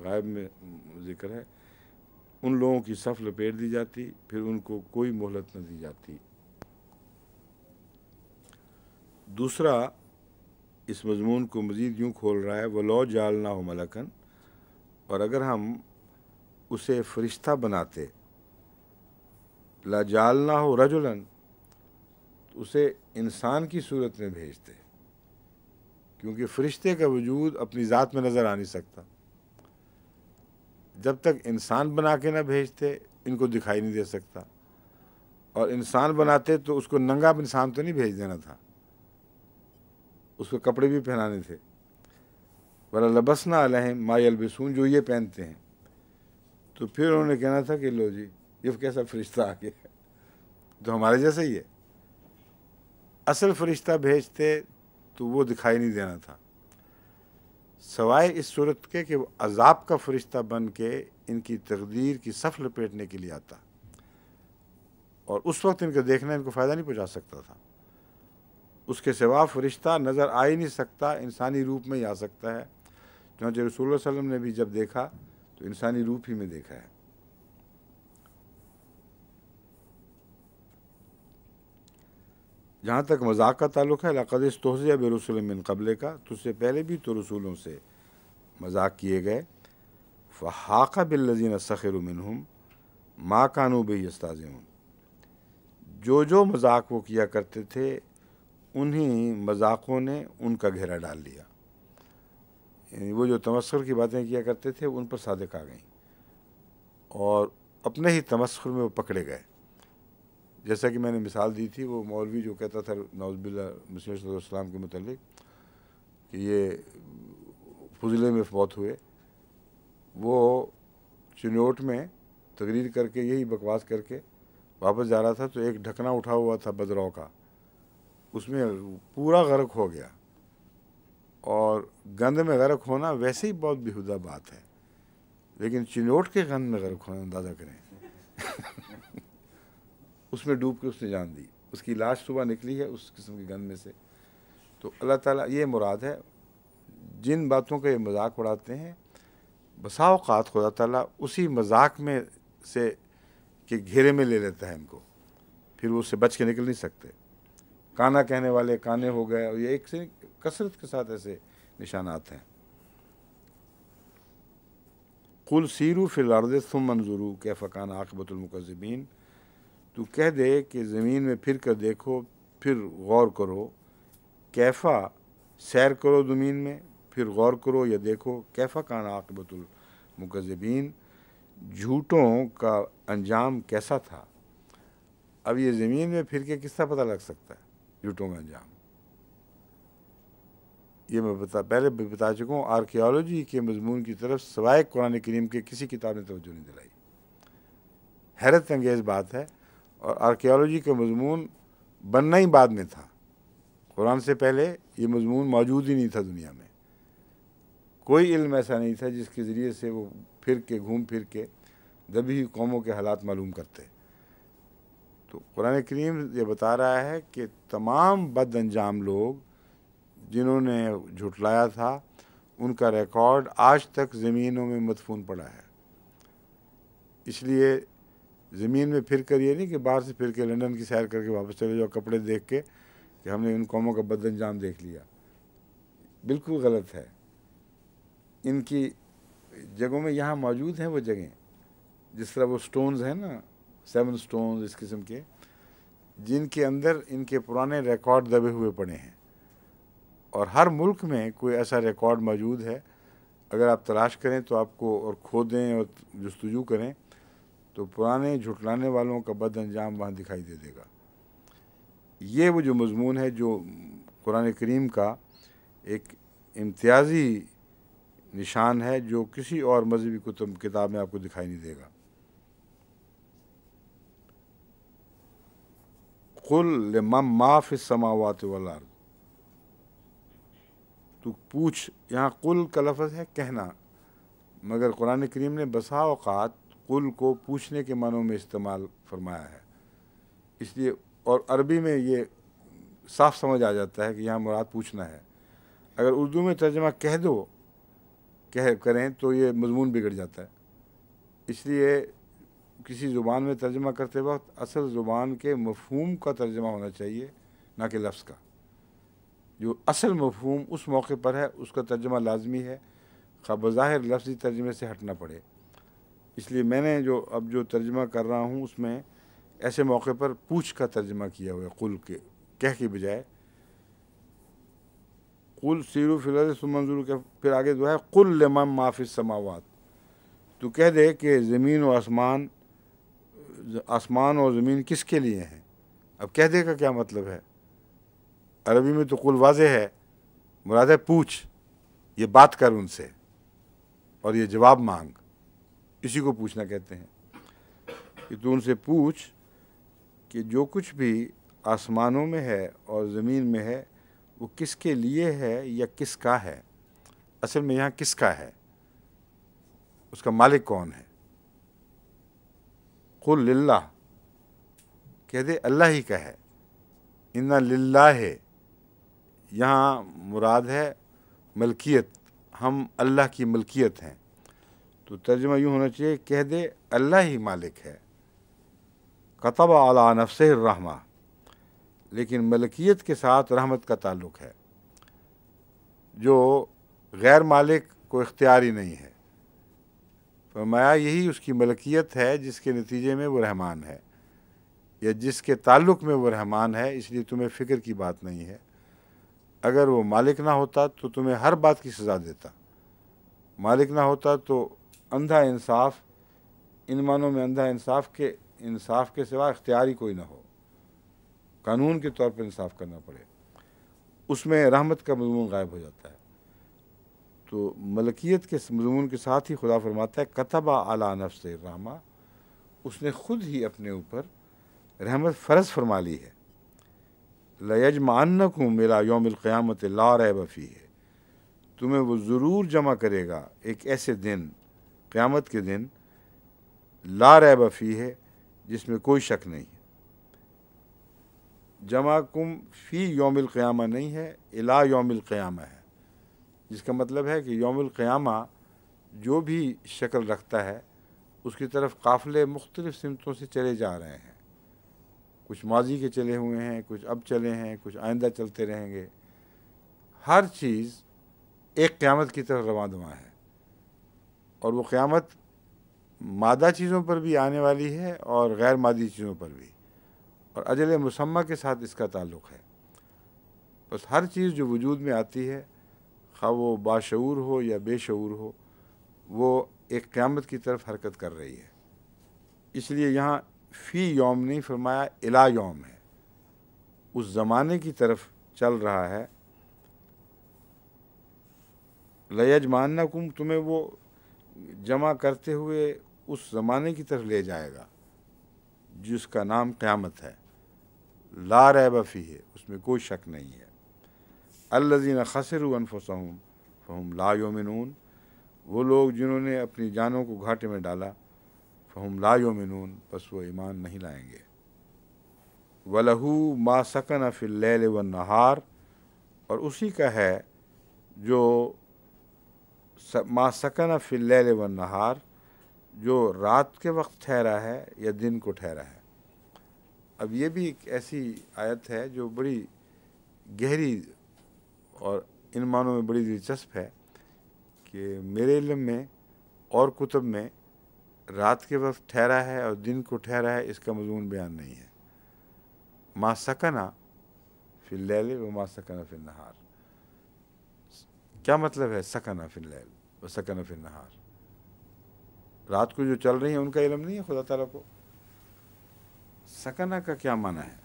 غائب میں ذکر ہے، ان لوگوں کی صف لپیٹ دی جاتی، پھر ان کو کوئی مہلت نہ دی جاتی۔ دوسرا اس مضمون کو مزید یوں کھول رہا ہے وَلَوْ جَعَلْنَاهُ مَلَكًا، اور اگر ہم اسے فرشتہ بناتے، لَجَعَلْنَاهُ رَجُلًا، اسے انسان کی صورت میں بھیجتے، کیونکہ فرشتے کا وجود اپنی ذات میں نظر آ نہیں سکتا، جب تک انسان بنا کے نہ بھیجتے ان کو دکھائی نہیں دے سکتا، اور انسان بناتے تو اس کو ننگا انسان تو نہیں بھیج دینا تھا، اس کو کپڑے بھی پہنانے تھے، وَلَلَبَسْنَا عَلَيْهِمْ مَا يَلْبِسُونَ، جو یہ پہنتے ہیں، تو پھر انہوں نے کہنا تھا کہ لو جی یہ کیسا فرشتہ آ گیا، تو ہمارے جیسا ہی ہے۔ اصل فرشتہ بھیجتے تو وہ دکھائی نہیں دینا تھا، سوائے اس صورت کے کہ وہ عذاب کا فرشتہ بن کے ان کی تقدیر کی صف لپیٹنے کے لیے آتا، اور اس وقت ان کا دیکھنا ان کو فائدہ نہیں پہنچا سکتا تھا۔ اس کے سوا فرشتہ نظر آ ہی نہیں سکتا، انسانی روپ میں ہی آ سکتا ہے، چنانچہ رسول اللہ صلی اللہ علیہ وسلم نے بھی جب دیکھا تو انسانی روپ ہی میں دیکھا ہے۔ جہاں تک مذاق کا تعلق ہے، لَقَدِ اسْتُهْزِئَ بِرُسُلٍ مِّن قَبْلِكَ، تجھ سے پہلے بھی تو رسولوں سے مذاق کیے گئے، فَحَاقَ بِالَّذِينَ سَخِرُوا مِنْهُمْ، ما کانوا بہ یستہزئون، جو مذاق وہ کیا کرتے تھے انہی مذاقوں نے ان کا گھیرا ڈال لیا، یعنی وہ جو تمسخر کی باتیں کیا کرتے تھے ان پر صادق آ گئیں اور اپنے ہی تمسخر میں وہ پکڑے گئے۔ جیسا کہ میں نے مثال دی تھی، وہ مولوی جو کہتا تھا نعوذ باللہ مسیح صلی اللہ علیہ وسلم کے متعلق کہ یہ فضلے میں فوت ہوئے، وہ چنوٹ میں تقریر کر کے یہی بکواس کر کے واپس جا رہا تھا تو ایک ڈھکنا اٹھا ہوا تھا بدرو کا، اس میں پورا غرق ہو گیا، اور گند میں غرق ہونا ویسے ہی بہت بیہودہ بات ہے، لیکن چنوٹ کے گند میں غرق ہونا اندازہ کریں اس میں ڈوب کے اس نے جان دی، اس کی لاش صبح نکلی ہے اس قسم کی گند میں سے۔ تو اللہ تعالیٰ یہ مراد ہے، جن باتوں کا یہ مذاق اڑاتے ہیں بسا اوقات خدا تعالیٰ اسی مذاق میں سے کے گھیرے میں لے لیتا ہے ان کو، پھر وہ اس سے بچ کے نکل نہیں سکتے۔ کانا کہنے والے کانے ہو گئے، اور یہ ایک سے کثرت کے ساتھ ایسے نشانات ہیں۔ قل سیروا فی الارض ثم انظروا کیف کان عاقبۃ المکذبین، تو کہہ دے کہ زمین میں پھر کر دیکھو، پھر غور کرو، کیفا سیر کرو زمین میں، پھر غور کرو یا دیکھو کیفا کان عاقبۃ المکذبین، جھوٹوں کا انجام کیسا تھا۔ اب یہ زمین میں پھر کے کس طرح پتہ لگ سکتا ہے جھوٹوں کا انجام؟ یہ میں پہلے بھی بتا چکا ہوں، آرکیالوجی کے مضمون کی طرف سوائے قرآن کریم کے کسی کتاب نے توجہ نہیں دلائی۔ حیرت انگیز بات ہے، اور آرکیالوجی کا مضمون بننا ہی بعد میں تھا، قرآن سے پہلے یہ مضمون موجود ہی نہیں تھا دنیا میں۔ کوئی علم ایسا نہیں تھا جس کے ذریعے سے وہ گھوم پھر کے دبی ہوئی قوموں کے حالات معلوم کرتے۔ تو قرآن کریم یہ بتا رہا ہے کہ تمام بد انجام لوگ جنہوں نے جھٹلایا تھا ان کا ریکارڈ آج تک زمینوں میں مدفون پڑا ہے۔ اس لیے زمین میں پھر کر یہ نہیں کہ باہر سے پھر کے لندن کی سیر کر کے واپس چلے جاؤ کپڑے دیکھ کے کہ ہم نے ان قوموں کا بد انجام دیکھ لیا، بالکل غلط ہے۔ ان کی جگہوں میں یہاں موجود ہیں وہ جگہیں، جس طرح وہ سٹونز ہیں نا، 7 سٹونز اس قسم کے، جن کے اندر ان کے پرانے ریکارڈ دبے ہوئے پڑے ہیں، اور ہر ملک میں کوئی ایسا ریکارڈ موجود ہے، اگر آپ تلاش کریں تو آپ کو اور کھودیں اور جستجو کریں تو پرانے جھٹلانے والوں کا بد انجام وہاں دکھائی دے دے گا۔ یہ وہ جو مضمون ہے جو قرآن کریم کا ایک امتیازی نشان ہے، جو کسی اور مذہبی کتاب میں آپ کو دکھائی نہیں دے گا۔ قل لمن ما فی السماوات والارض، تو پوچھ، یہاں قل کا لفظ ہے کہنا، مگر قرآن کریم نے بسا اوقات قل کو پوچھنے کے معنوں میں استعمال فرمایا ہے، اس لیے، اور عربی میں یہ صاف سمجھ آ جاتا ہے کہ یہاں مراد پوچھنا ہے۔ اگر اردو میں ترجمہ کہہ دو کریں تو یہ مضمون بگڑ جاتا ہے، اس لیے کسی زبان میں ترجمہ کرتے وقت اصل زبان کے مفہوم کا ترجمہ ہونا چاہیے، نہ کہ لفظ کا۔ جو اصل مفہوم اس موقع پر ہے اس کا ترجمہ لازمی ہے، خواہ بظاہر لفظی ترجمے سے ہٹنا پڑے۔ اس لیے میں نے جو ترجمہ کر رہا ہوں اس میں ایسے موقع پر پوچھ کا ترجمہ کیا ہوا ہے، قل کے کہہ کے بجائے۔ قل سیروا فی الارض ثم انظروا کے پھر آگے دعا ہے قل لمن ما فی السماوات، تو کہہ دے کہ زمین و آسمان اور زمین کس کے لیے ہیں۔ اب کہہ دے کا کیا مطلب ہے؟ عربی میں تو قل واضح ہے، مراد ہے پوچھ، یہ بات کر ان سے اور یہ جواب مانگ، اسی کو پوچھنا کہتے ہیں کہ تو ان سے پوچھ کہ جو کچھ بھی آسمانوں میں ہے اور زمین میں ہے وہ کس کے لیے ہے یا کس کا ہے۔ اصل میں یہاں کس کا ہے، اس کا مالک کون ہے؟ قل للہ، کہہ دے اللہ ہی کا ہے۔ ان للہ ہے، یہاں مراد ہے ملکیت، ہم اللہ کی ملکیت ہیں، تو ترجمہ یوں ہونا چاہیے کہہ دے اللہ ہی مالک ہے۔ کتب علی نفسہ الرحمہ، لیکن ملکیت کے ساتھ رحمت کا تعلق ہے، جو غیر مالک کو اختیار ہی نہیں ہے۔ فرمایا یہی اس کی ملکیت ہے جس کے نتیجے میں وہ رحمان ہے، یا جس کے تعلق میں وہ رحمان ہے، اس لیے تمہیں فکر کی بات نہیں ہے۔ اگر وہ مالک نہ ہوتا تو تمہیں ہر بات کی سزا دیتا، مالک نہ ہوتا تو اندھا انصاف، ان معنوں میں اندھا انصاف کے سوا اختیار ہی کوئی نہ ہو، قانون کے طور پر انصاف کرنا پڑے، اس میں رحمت کا مضمون غائب ہو جاتا ہے۔ تو ملکیت کے مضمون کے ساتھ ہی خدا فرماتا ہے کتب علی نفسہ الرحمہ، اس نے خود ہی اپنے اوپر رحمت فرض فرما لی ہے۔ لَيَجْمَعَنَّكُمْ إِلَىٰ يَوْمِ الْقِيَامَةِ لَا رَيْبَ فِيهِ، تمہیں وہ ضرور جمع کرے گا ایک ایسے دن، قیامت کے دن، لا ریب فیہ، جس میں کوئی شک نہیں ہے۔ جمع کم فی یوم القیامہ نہیں ہے، الا یوم القیامہ ہے، جس کا مطلب ہے کہ یوم القیامہ جو بھی شکل رکھتا ہے اس کی طرف قافلے مختلف سمتوں سے چلے جا رہے ہیں، کچھ ماضی کے چلے ہوئے ہیں، کچھ اب چلے ہیں، کچھ آئندہ چلتے رہیں گے، ہر چیز ایک قیامت کی طرف رواں دواں ہے، اور وہ قیامت مادہ چیزوں پر بھی آنے والی ہے اور غیر مادی چیزوں پر بھی، اور اجل مسمہ کے ساتھ اس کا تعلق ہے۔ بس ہر چیز جو وجود میں آتی ہے، خواہ وہ باشعور ہو یا بے شعور ہو، وہ ایک قیامت کی طرف حرکت کر رہی ہے۔ اس لیے یہاں فی یوم نہیں فرمایا، الا یوم ہے، اس زمانے کی طرف چل رہا ہے۔ لَيَجْمَعَنَّكُمْ، تمہیں وہ جمع کرتے ہوئے اس زمانے کی طرف لے جائے گا جس کا نام قیامت ہے، لا ریب فیہ، اس میں کوئی شک نہیں ہے۔ الذین خسروا انفسہم فہم لا یؤمنون، وہ لوگ جنہوں نے اپنی جانوں کو گھاٹے میں ڈالا، فہم لا یؤمنون، پس وہ ایمان نہیں لائیں گے۔ وَلَهُ مَا سَكَنَ فِي اللَّيْلِ وَالنَّهَارِ، اور اسی کا ہے جو ما سکن فی اللیل والنہار، جو رات کے وقت ٹھہرا ہے یا دن کو ٹھہرا ہے۔ اب یہ بھی ایک ایسی آیت ہے جو بڑی گہری اور ان معنوں میں بڑی دلچسپ ہے کہ میرے علم میں اور کتب میں رات کے وقت ٹھہرا ہے اور دن کو ٹھہرا ہے اس کا مضمون بیان نہیں ہے۔ ما سکنا فی اللیل و ما سکنا فی النہار، کیا مطلب ہے سکنا فی اللیل و سکنا فی النہار؟ رات کو جو چل رہی ہیں ان کا علم نہیں ہے خدا تعالیٰ کو؟ سکنا کا کیا معنی ہے؟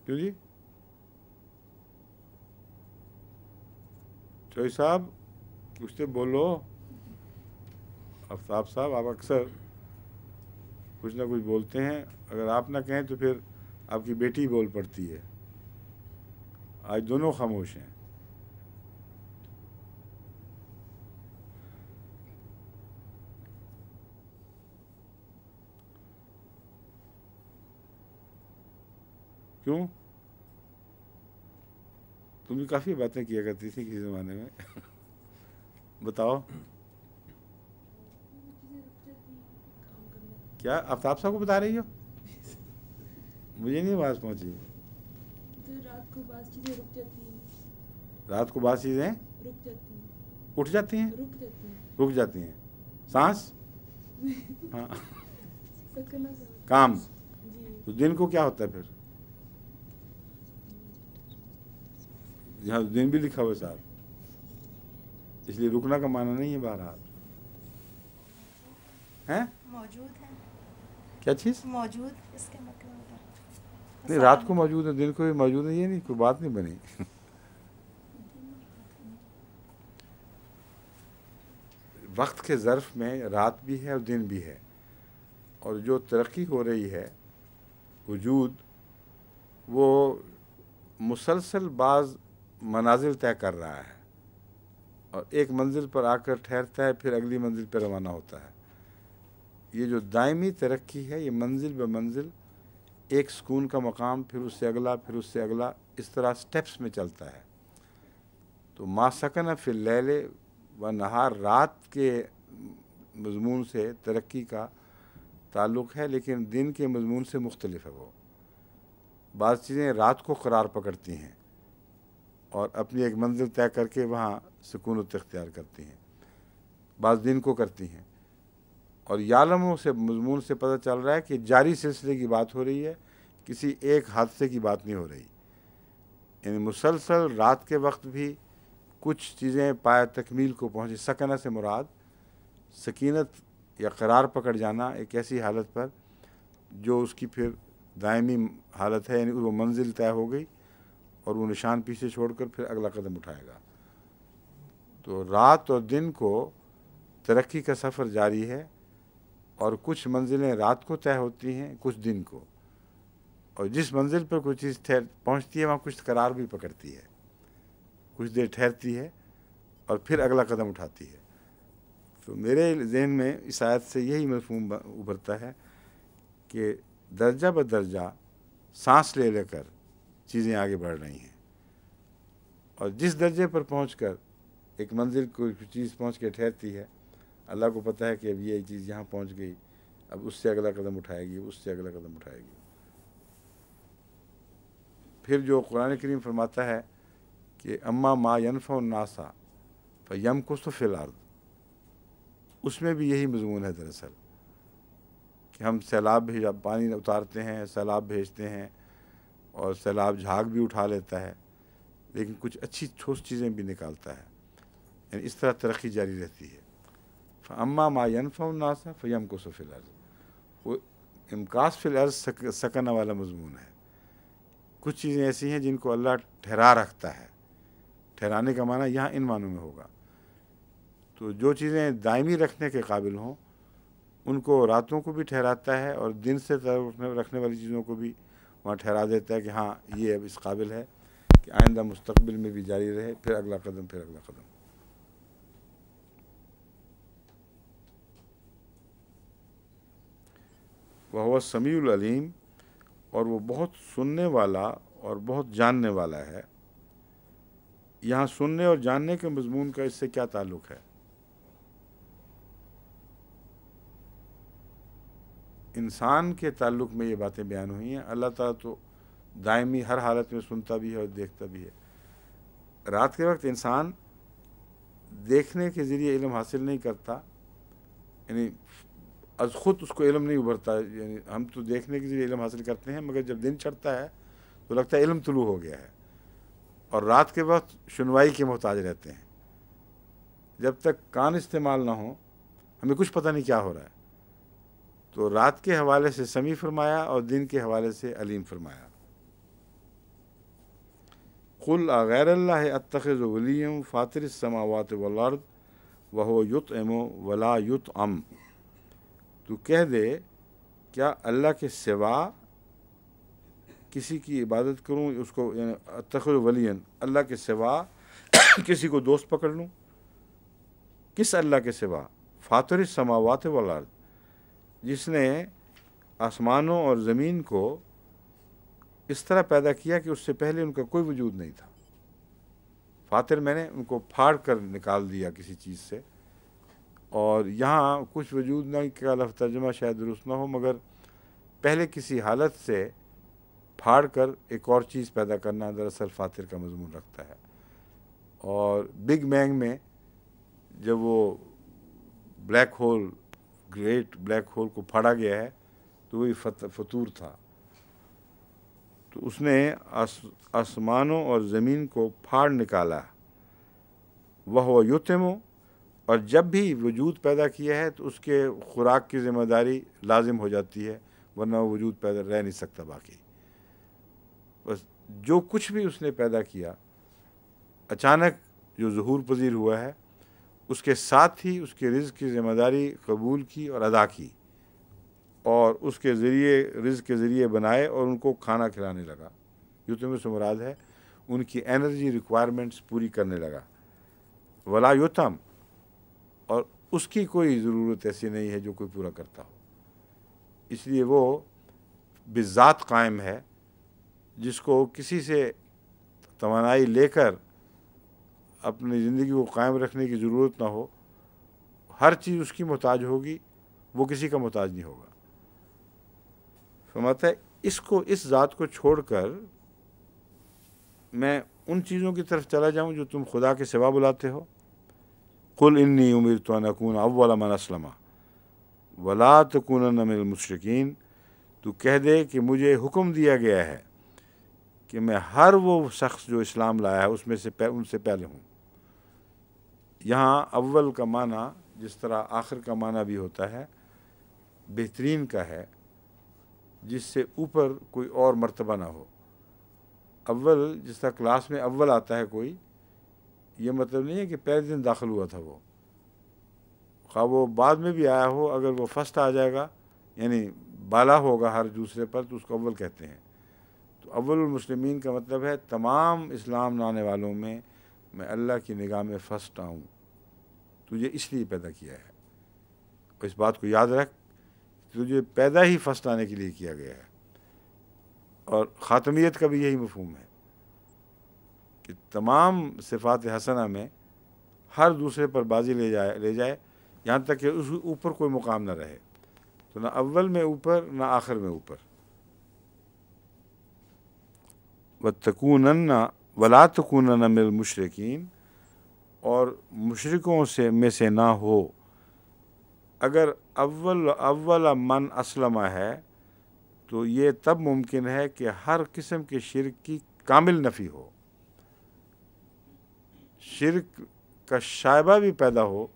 کیوں جی چوئی صاحب کچھ تو بولو، آفتاب صاحب آپ اکثر کچھ نہ کچھ بولتے ہیں، اگر آپ نہ کہیں تو پھر آپ کی بیٹی بول پڑتی ہے، آج دونوں خاموش ہیں۔ کیوں؟ تم بھی کافی باتیں کیا کرتی تھی کسی زمانے میں، بتاؤ کیا آفتاب صاحب کو بتا رہی ہو؟ مجھے نہیں آواز پہنچی۔ رات کو بعض چیزیں رک جاتی ہیں، رات کو بعض چیزیں رک جاتی ہیں، اٹھ جاتی ہیں، رک جاتی ہیں، رک جاتی ہیں، سانس، ہاں، سکنا کام، جی، تو دن کو کیا ہوتا ہے پھر؟ یہاں دن بھی لکھا ہوا ہے صاحب، اس لیے رکنا کا معنی نہیں ہے بہرحال۔ ہیں موجود ہے، کیا چیز؟ موجود اس کے مطلب ہوتا ہے نہیں، رات کو موجود ہے، دن کو بھی موجود ہے، یہ نہیں کوئی بات نہیں بنی۔ وقت کے ظرف میں رات بھی ہے اور دن بھی ہے، اور جو ترقی ہو رہی ہے وجود، وہ مسلسل بعض منازل طے کر رہا ہے اور ایک منزل پر آ کر ٹھہرتا ہے، پھر اگلی منزل پہ روانہ ہوتا ہے۔ یہ جو دائمی ترقی ہے، یہ منزل بہ منزل ایک سکون کا مقام، پھر اس سے اگلا، پھر اس سے اگلا، اس طرح سٹیپس میں چلتا ہے۔ تو ما سکن فی اللیل و نہار، رات کے مضمون سے ترقی کا تعلق ہے، لیکن دن کے مضمون سے مختلف ہے۔ وہ بعض چیزیں رات کو قرار پکڑتی ہیں اور اپنی ایک منزل طے کر کے وہاں سکونت اختیار کرتی ہیں، بعض دن کو کرتی ہیں۔ اور یعلموں سے مضمون سے پتہ چل رہا ہے کہ جاری سلسلے کی بات ہو رہی ہے، کسی ایک حادثے کی بات نہیں ہو رہی، یعنی مسلسل رات کے وقت بھی کچھ چیزیں پایہ تکمیل کو پہنچی۔ سکنہ سے مراد سکینت یا قرار پکڑ جانا ایک ایسی حالت پر جو اس کی پھر دائمی حالت ہے، یعنی وہ منزل طے ہو گئی اور وہ نشان پیچھے چھوڑ کر پھر اگلا قدم اٹھائے گا۔ تو رات اور دن کو ترقی کا سفر جاری ہے، اور کچھ منزلیں رات کو طے ہوتی ہیں، کچھ دن کو، اور جس منزل پر کوئی چیز پہنچتی ہے وہاں کچھ قرار بھی پکڑتی ہے، کچھ دیر ٹھہرتی ہے اور پھر اگلا قدم اٹھاتی ہے۔ تو میرے ذہن میں اس آیت سے یہی مفہوم ابھرتا ہے کہ درجہ بدرجہ سانس لے لے کر چیزیں آگے بڑھ رہی ہیں، اور جس درجے پر پہنچ کر ایک منزل کوئی چیز پہنچ کے ٹھہرتی ہے، اللہ کو پتہ ہے کہ اب یہ چیز یہاں پہنچ گئی، اب اس سے اگلا قدم اٹھائے گی، اس سے اگلا قدم اٹھائے گی۔ پھر جو قرآن کریم فرماتا ہے کہ اما ما ینفع الناس فیمکث فی الارض، اس میں بھی یہی مضمون ہے دراصل، کہ ہم سیلاب پانی اتارتے ہیں، سیلاب بھیجتے ہیں، اور سیلاب جھاگ بھی اٹھا لیتا ہے، لیکن کچھ اچھی ٹھوس چیزیں بھی نکالتا ہے، یعنی اس طرح ترقی جاری رہتی ہے۔ فاما ما ینفع الناس فیمکث فی الارض، وہ امکاث فی الارض سکنہ والا مضمون ہے۔ کچھ چیزیں ایسی ہیں جن کو اللہ ٹھہرا رکھتا ہے، ٹھہرانے کا معنی یہاں ان معنوں میں ہوگا۔ تو جو چیزیں دائمی رکھنے کے قابل ہوں ان کو راتوں کو بھی ٹھہراتا ہے، اور دن سے تعلق رکھنے والی چیزوں کو بھی وہاں ٹھہرا دیتا ہے کہ ہاں یہ اب اس قابل ہے کہ آئندہ مستقبل میں بھی جاری رہے، پھر اگلا قدم، پھر اگلا قدم۔ وَهُوَ السَّمِيعُ الْعَلِيمُ، اور وہ بہت سننے والا اور بہت جاننے والا ہے۔ یہاں سننے اور جاننے کے مضمون کا اس سے کیا تعلق ہے؟ انسان کے تعلق میں یہ باتیں بیان ہوئی ہیں۔ اللہ تعالیٰ تو دائمی ہر حالت میں سنتا بھی ہے اور دیکھتا بھی ہے۔ رات کے وقت انسان دیکھنے کے ذریعے علم حاصل نہیں کرتا، یعنی از خود اس کو علم نہیں ابھرتا، یعنی ہم تو دیکھنے کے ذریعے علم حاصل کرتے ہیں، مگر جب دن چڑھتا ہے تو لگتا ہے علم طلوع ہو گیا ہے، اور رات کے وقت سنوائی کے محتاج رہتے ہیں۔ جب تک کان استعمال نہ ہو ہمیں کچھ پتہ نہیں کیا ہو رہا ہے۔ تو رات کے حوالے سے سمیع فرمایا اور دن کے حوالے سے علیم فرمایا۔ قل اغیر اللہ اتخذ ولیا فاطر السماوات والارض وہو یطعم ولا یطعم، تو کہہ دے کیا اللہ کے سوا کسی کی عبادت کروں، اس کو یعنی اتخذ ولیا، اللہ کے سوا کسی کو دوست پکڑ لوں؟ کس اللہ کے سوا؟ فاطر السماوات والارض، جس نے آسمانوں اور زمین کو اس طرح پیدا کیا کہ اس سے پہلے ان کا کوئی وجود نہیں تھا۔ فاطر میں نے ان کو پھاڑ کر نکال دیا کسی چیز سے، اور یہاں کچھ وجود نہیں کا لفظ ترجمہ شاید درست نہ ہو، مگر پہلے کسی حالت سے پھاڑ کر ایک اور چیز پیدا کرنا دراصل فاطر کا مضمون رکھتا ہے۔ اور بگ بینگ میں جب وہ black hole, great black hole کو پھاڑا گیا ہے تو وہی فطور تھا، تو اس نے آسمانوں اور زمین کو پھاڑ نکالا۔ وہ یطعم، اور جب بھی وجود پیدا کیا ہے تو اس کے خوراک کی ذمہ داری لازم ہو جاتی ہے، ورنہ وہ وجود پیدا رہ نہیں سکتا باقی۔ بس جو کچھ بھی اس نے پیدا کیا اچانک جو ظہور پذیر ہوا ہے، اس کے ساتھ ہی اس کے رزق کی ذمہ داری قبول کی اور ادا کی، اور اس کے ذریعے رزق کے ذریعے بنائے اور ان کو کھانا کھلانے لگا۔ یطعم سے مراد ہے ان کی انرجی ریکوائرمنٹس پوری کرنے لگا۔ ولا یطعم، اور اس کی کوئی ضرورت ایسی نہیں ہے جو کوئی پورا کرتا ہو، اس لیے وہ بذات قائم ہے، جس کو کسی سے توانائی لے کر اپنی زندگی کو قائم رکھنے کی ضرورت نہ ہو۔ ہر چیز اس کی محتاج ہوگی، وہ کسی کا محتاج نہیں ہوگا۔ فرماتا ہے اس ذات کو چھوڑ کر میں ان چیزوں کی طرف چلا جاؤں جو تم خدا کے سوا بلاتے ہو؟ قل انی امرت ان اکون اول من اسلم ولا تکونن من المشرکین، تو کہہ دے کہ مجھے حکم دیا گیا ہے کہ میں ہر وہ شخص جو اسلام لایا ہے اس میں سے ان سے پہلے ہوں۔ یہاں اول کا معنی جس طرح آخر کا معنی بھی ہوتا ہے بہترین کا ہے، جس سے اوپر کوئی اور مرتبہ نہ ہو۔ اول جس طرح کلاس میں اول آتا ہے کوئی، یہ مطلب نہیں ہے کہ پہلے دن داخل ہوا تھا وہ، خواہ وہ بعد میں بھی آیا ہو، اگر وہ فرسٹ آ جائے گا یعنی بالا ہوگا ہر دوسرے پر تو اس کو اول کہتے ہیں۔ تو اول المسلمین کا مطلب ہے تمام اسلام لانے والوں میں میں اللہ کی نگاہ میں فرسٹ آؤں، تجھے اس لیے پیدا کیا ہے۔ اور اس بات کو یاد رکھ، تجھے پیدا ہی فرسٹ آنے کے لیے کیا گیا ہے۔ اور خاتمیت کا بھی یہی مفہوم ہے کہ تمام صفات حسنہ میں ہر دوسرے پر بازی لے جائے یہاں تک کہ اس اوپر کوئی مقام نہ رہے، تو نہ اول میں اوپر نہ آخر میں اوپر۔ وَتَكُونَنَّ وَلَا تَكُونَنَّ مِنَ الْمُشْرِكِينَ، اور مشرکوں میں سے نہ ہو۔ اگر اول من اسلم ہے تو یہ تب ممکن ہے کہ ہر قسم کے شرک کی کامل نفی ہو، شرک کا شائبہ بھی پیدا ہو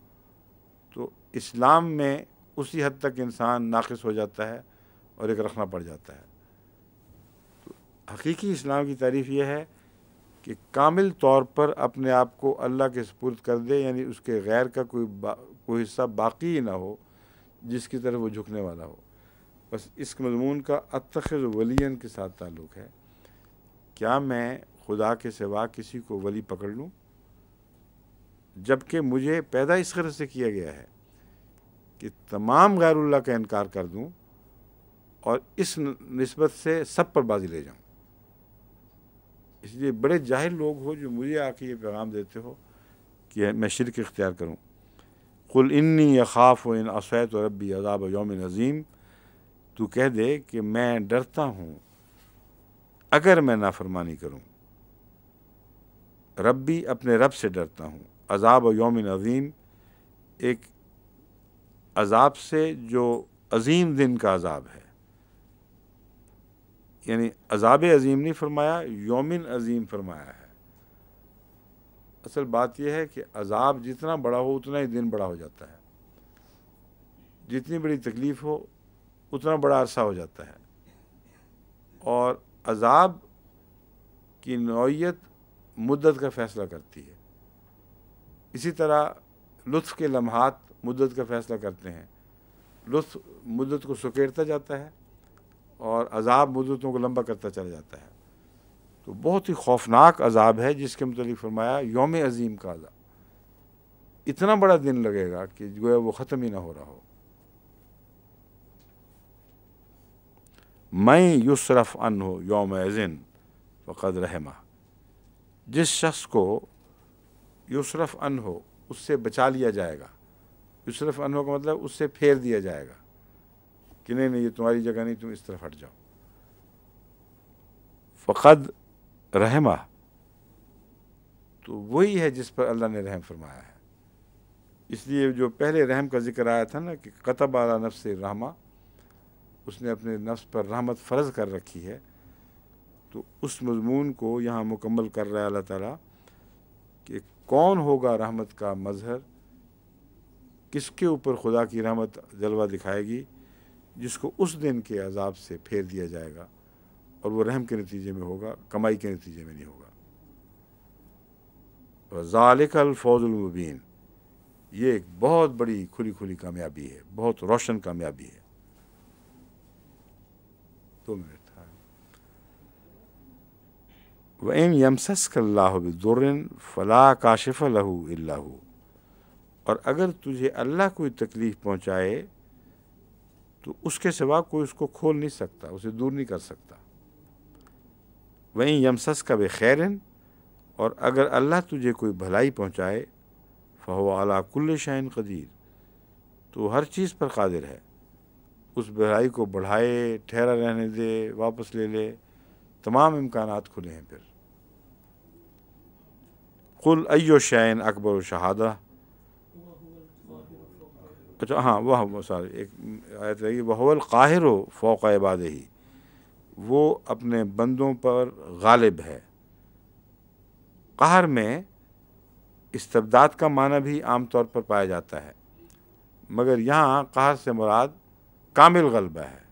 تو اسلام میں اسی حد تک انسان ناقص ہو جاتا ہے اور ایک رکھنا پڑ جاتا ہے۔ تو حقیقی اسلام کی تعریف یہ ہے کہ کامل طور پر اپنے آپ کو اللہ کے سپرد کر دے، یعنی اس کے غیر کا کوئی حصہ باقی ہی نہ ہو جس کی طرف وہ جھکنے والا ہو۔ بس اس مضمون کا اتخذ ولین کے ساتھ تعلق ہے۔ کیا میں خدا کے سوا کسی کو ولی پکڑ لوں جبکہ مجھے پیدا اس غرض سے کیا گیا ہے کہ تمام غیر اللہ کا انکار کر دوں اور اس نسبت سے سب پر بازی لے جاؤں۔ اس لیے بڑے جاہل لوگ ہو جو مجھے آ کے یہ پیغام دیتے ہو کہ میں شرک اختیار کروں۔ قل انی اخاف ان عصیت ربی عذاب یوم عظیم، تو کہہ دے کہ میں ڈرتا ہوں اگر میں نافرمانی کروں، ربی اپنے رب سے ڈرتا ہوں، عذاب یوم عظیم ایک عذاب سے جو عظیم دن کا عذاب ہے، یعنی عذاب عظیم نہیں فرمایا، یومن عظیم فرمایا ہے۔ اصل بات یہ ہے کہ عذاب جتنا بڑا ہو اتنا ہی دن بڑا ہو جاتا ہے، جتنی بڑی تکلیف ہو اتنا بڑا عرصہ ہو جاتا ہے، اور عذاب کی نوعیت مدت کا فیصلہ کرتی ہے۔ اسی طرح لطف کے لمحات مدت کا فیصلہ کرتے ہیں، لطف مدت کو سکیڑتا جاتا ہے اور عذاب مدتوں کو لمبا کرتا چلا جاتا ہے۔ تو بہت ہی خوفناک عذاب ہے جس کے متعلق فرمایا یوم عظیم کا عذاب، اتنا بڑا دن لگے گا کہ گویا وہ ختم ہی نہ ہو رہا ہو۔ میں یصرف عنہ یومئذ فقد رحمہ، جس شخص کو یصرف عنہ اس سے بچا لیا جائے گا، یصرف عنہ کا مطلب اس سے پھیر دیا جائے گا کہ نہیں یہ تمہاری جگہ نہیں، تم اس طرف ہٹ جاؤ، فقد رحمہ، تو وہی ہے جس پر اللہ نے رحم فرمایا ہے۔ اس لیے جو پہلے رحم کا ذکر آیا تھا نا کہ کتب علی نفس الرحمہ، اس نے اپنے نفس پر رحمت فرض کر رکھی ہے، تو اس مضمون کو یہاں مکمل کر رہا ہے اللہ تعالیٰ کہ کون ہوگا رحمت کا مظہر، کس کے اوپر خدا کی رحمت جلوہ دکھائے گی، جس کو اس دن کے عذاب سے پھیر دیا جائے گا، اور وہ رحم کے نتیجے میں ہوگا، کمائی کے نتیجے میں نہیں ہوگا۔ وَذَلِكَ الْفَوْزُ الْمُبِينُ، یہ ایک بہت بڑی کھلی کھلی کامیابی ہے، بہت روشن کامیابی ہے۔ 2 منٹ۔ وَإِنْ يَمْسَسْكَ اللَّهُ بِضُرٍّ فَلَا كَاشِفَ لَهُ إِلَّا هُوَ، اور اگر تجھے اللہ کوئی تکلیف پہنچائے تو اس کے سوا کوئی اس کو کھول نہیں سکتا، اسے دور نہیں کر سکتا۔ وَإِنْ يَمْسَسْكَ بِخَيْرٍ، اور اگر اللہ تجھے کوئی بھلائی پہنچائے فَهُوَ عَلَى كُلِّ شَيْءٍ قدیر، تو ہر چیز پر قادر ہے، اس بھلائی کو بڑھائے، ٹھہرا رہنے دے، واپس لے لے، تمام امکانات کھلے ہیں۔ پھر قل ایو شیء اکبر شہادہ، اچھا ہاں وہ ساری ایک آیت رہی وَهُوَ الْقَاهِرُ فَوْقَ عِبَادِهِ، وہ اپنے بندوں پر غالب ہے۔ قہر میں استبداد کا معنی بھی عام طور پر پایا جاتا ہے، مگر یہاں قہر سے مراد کامل غلبہ ہے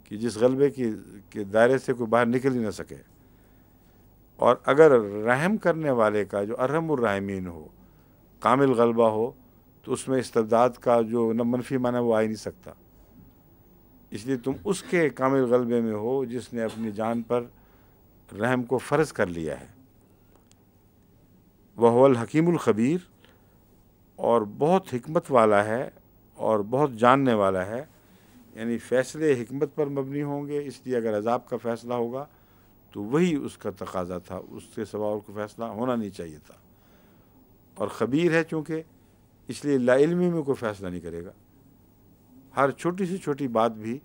کہ جس غلبے کے دائرے سے کوئی باہر نکل ہی نہ سکے۔ اور اگر رحم کرنے والے کا جو ارحم الراحمین ہو، کامل غلبہ ہو، تو اس میں استبداد کا جو منفی معنی وہ آ ہی نہیں سکتا۔ اس لیے تم اس کے کامل غلبے میں ہو جس نے اپنی جان پر رحم کو فرض کر لیا ہے۔ وَهُوَ الحکیم الخبیر، اور بہت حکمت والا ہے اور بہت جاننے والا ہے، یعنی فیصلے حکمت پر مبنی ہوں گے، اس لیے اگر عذاب کا فیصلہ ہوگا تو وہی اس کا تقاضا تھا، اس سے سوا اور کوئی فیصلہ ہونا نہیں چاہیے تھا۔ اور خبیر ہے چونکہ، اس لیے لا علمی میں کوئی فیصلہ نہیں کرے گا، ہر چھوٹی سے چھوٹی بات بھی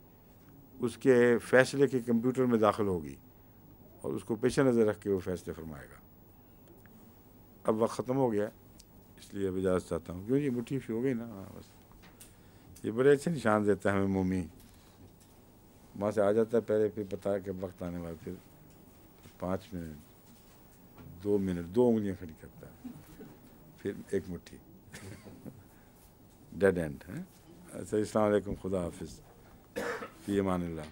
اس کے فیصلے کے کمپیوٹر میں داخل ہوگی اور اس کو پیش نظر رکھ کے وہ فیصلے فرمائے گا۔ اب وقت ختم ہو گیا، اس لیے اب اجازت چاہتا ہوں، کیوں جی مٹھی ہو گئی نا، بس یہ بڑے اچھے نشان دیتا ہے ہمیں مومی، وہاں سے آ جاتا ہے پہلے، پھر بتا کہ وقت آنے والا، پھر 5 منٹ 2 منٹ 2 انگلیاں کھڑی کرتا ہے، پھر ایک مٹھی ڈیڈ اینڈ ہے۔ اچھا، السلام علیکم، خدا حافظ، فی امان اللہ۔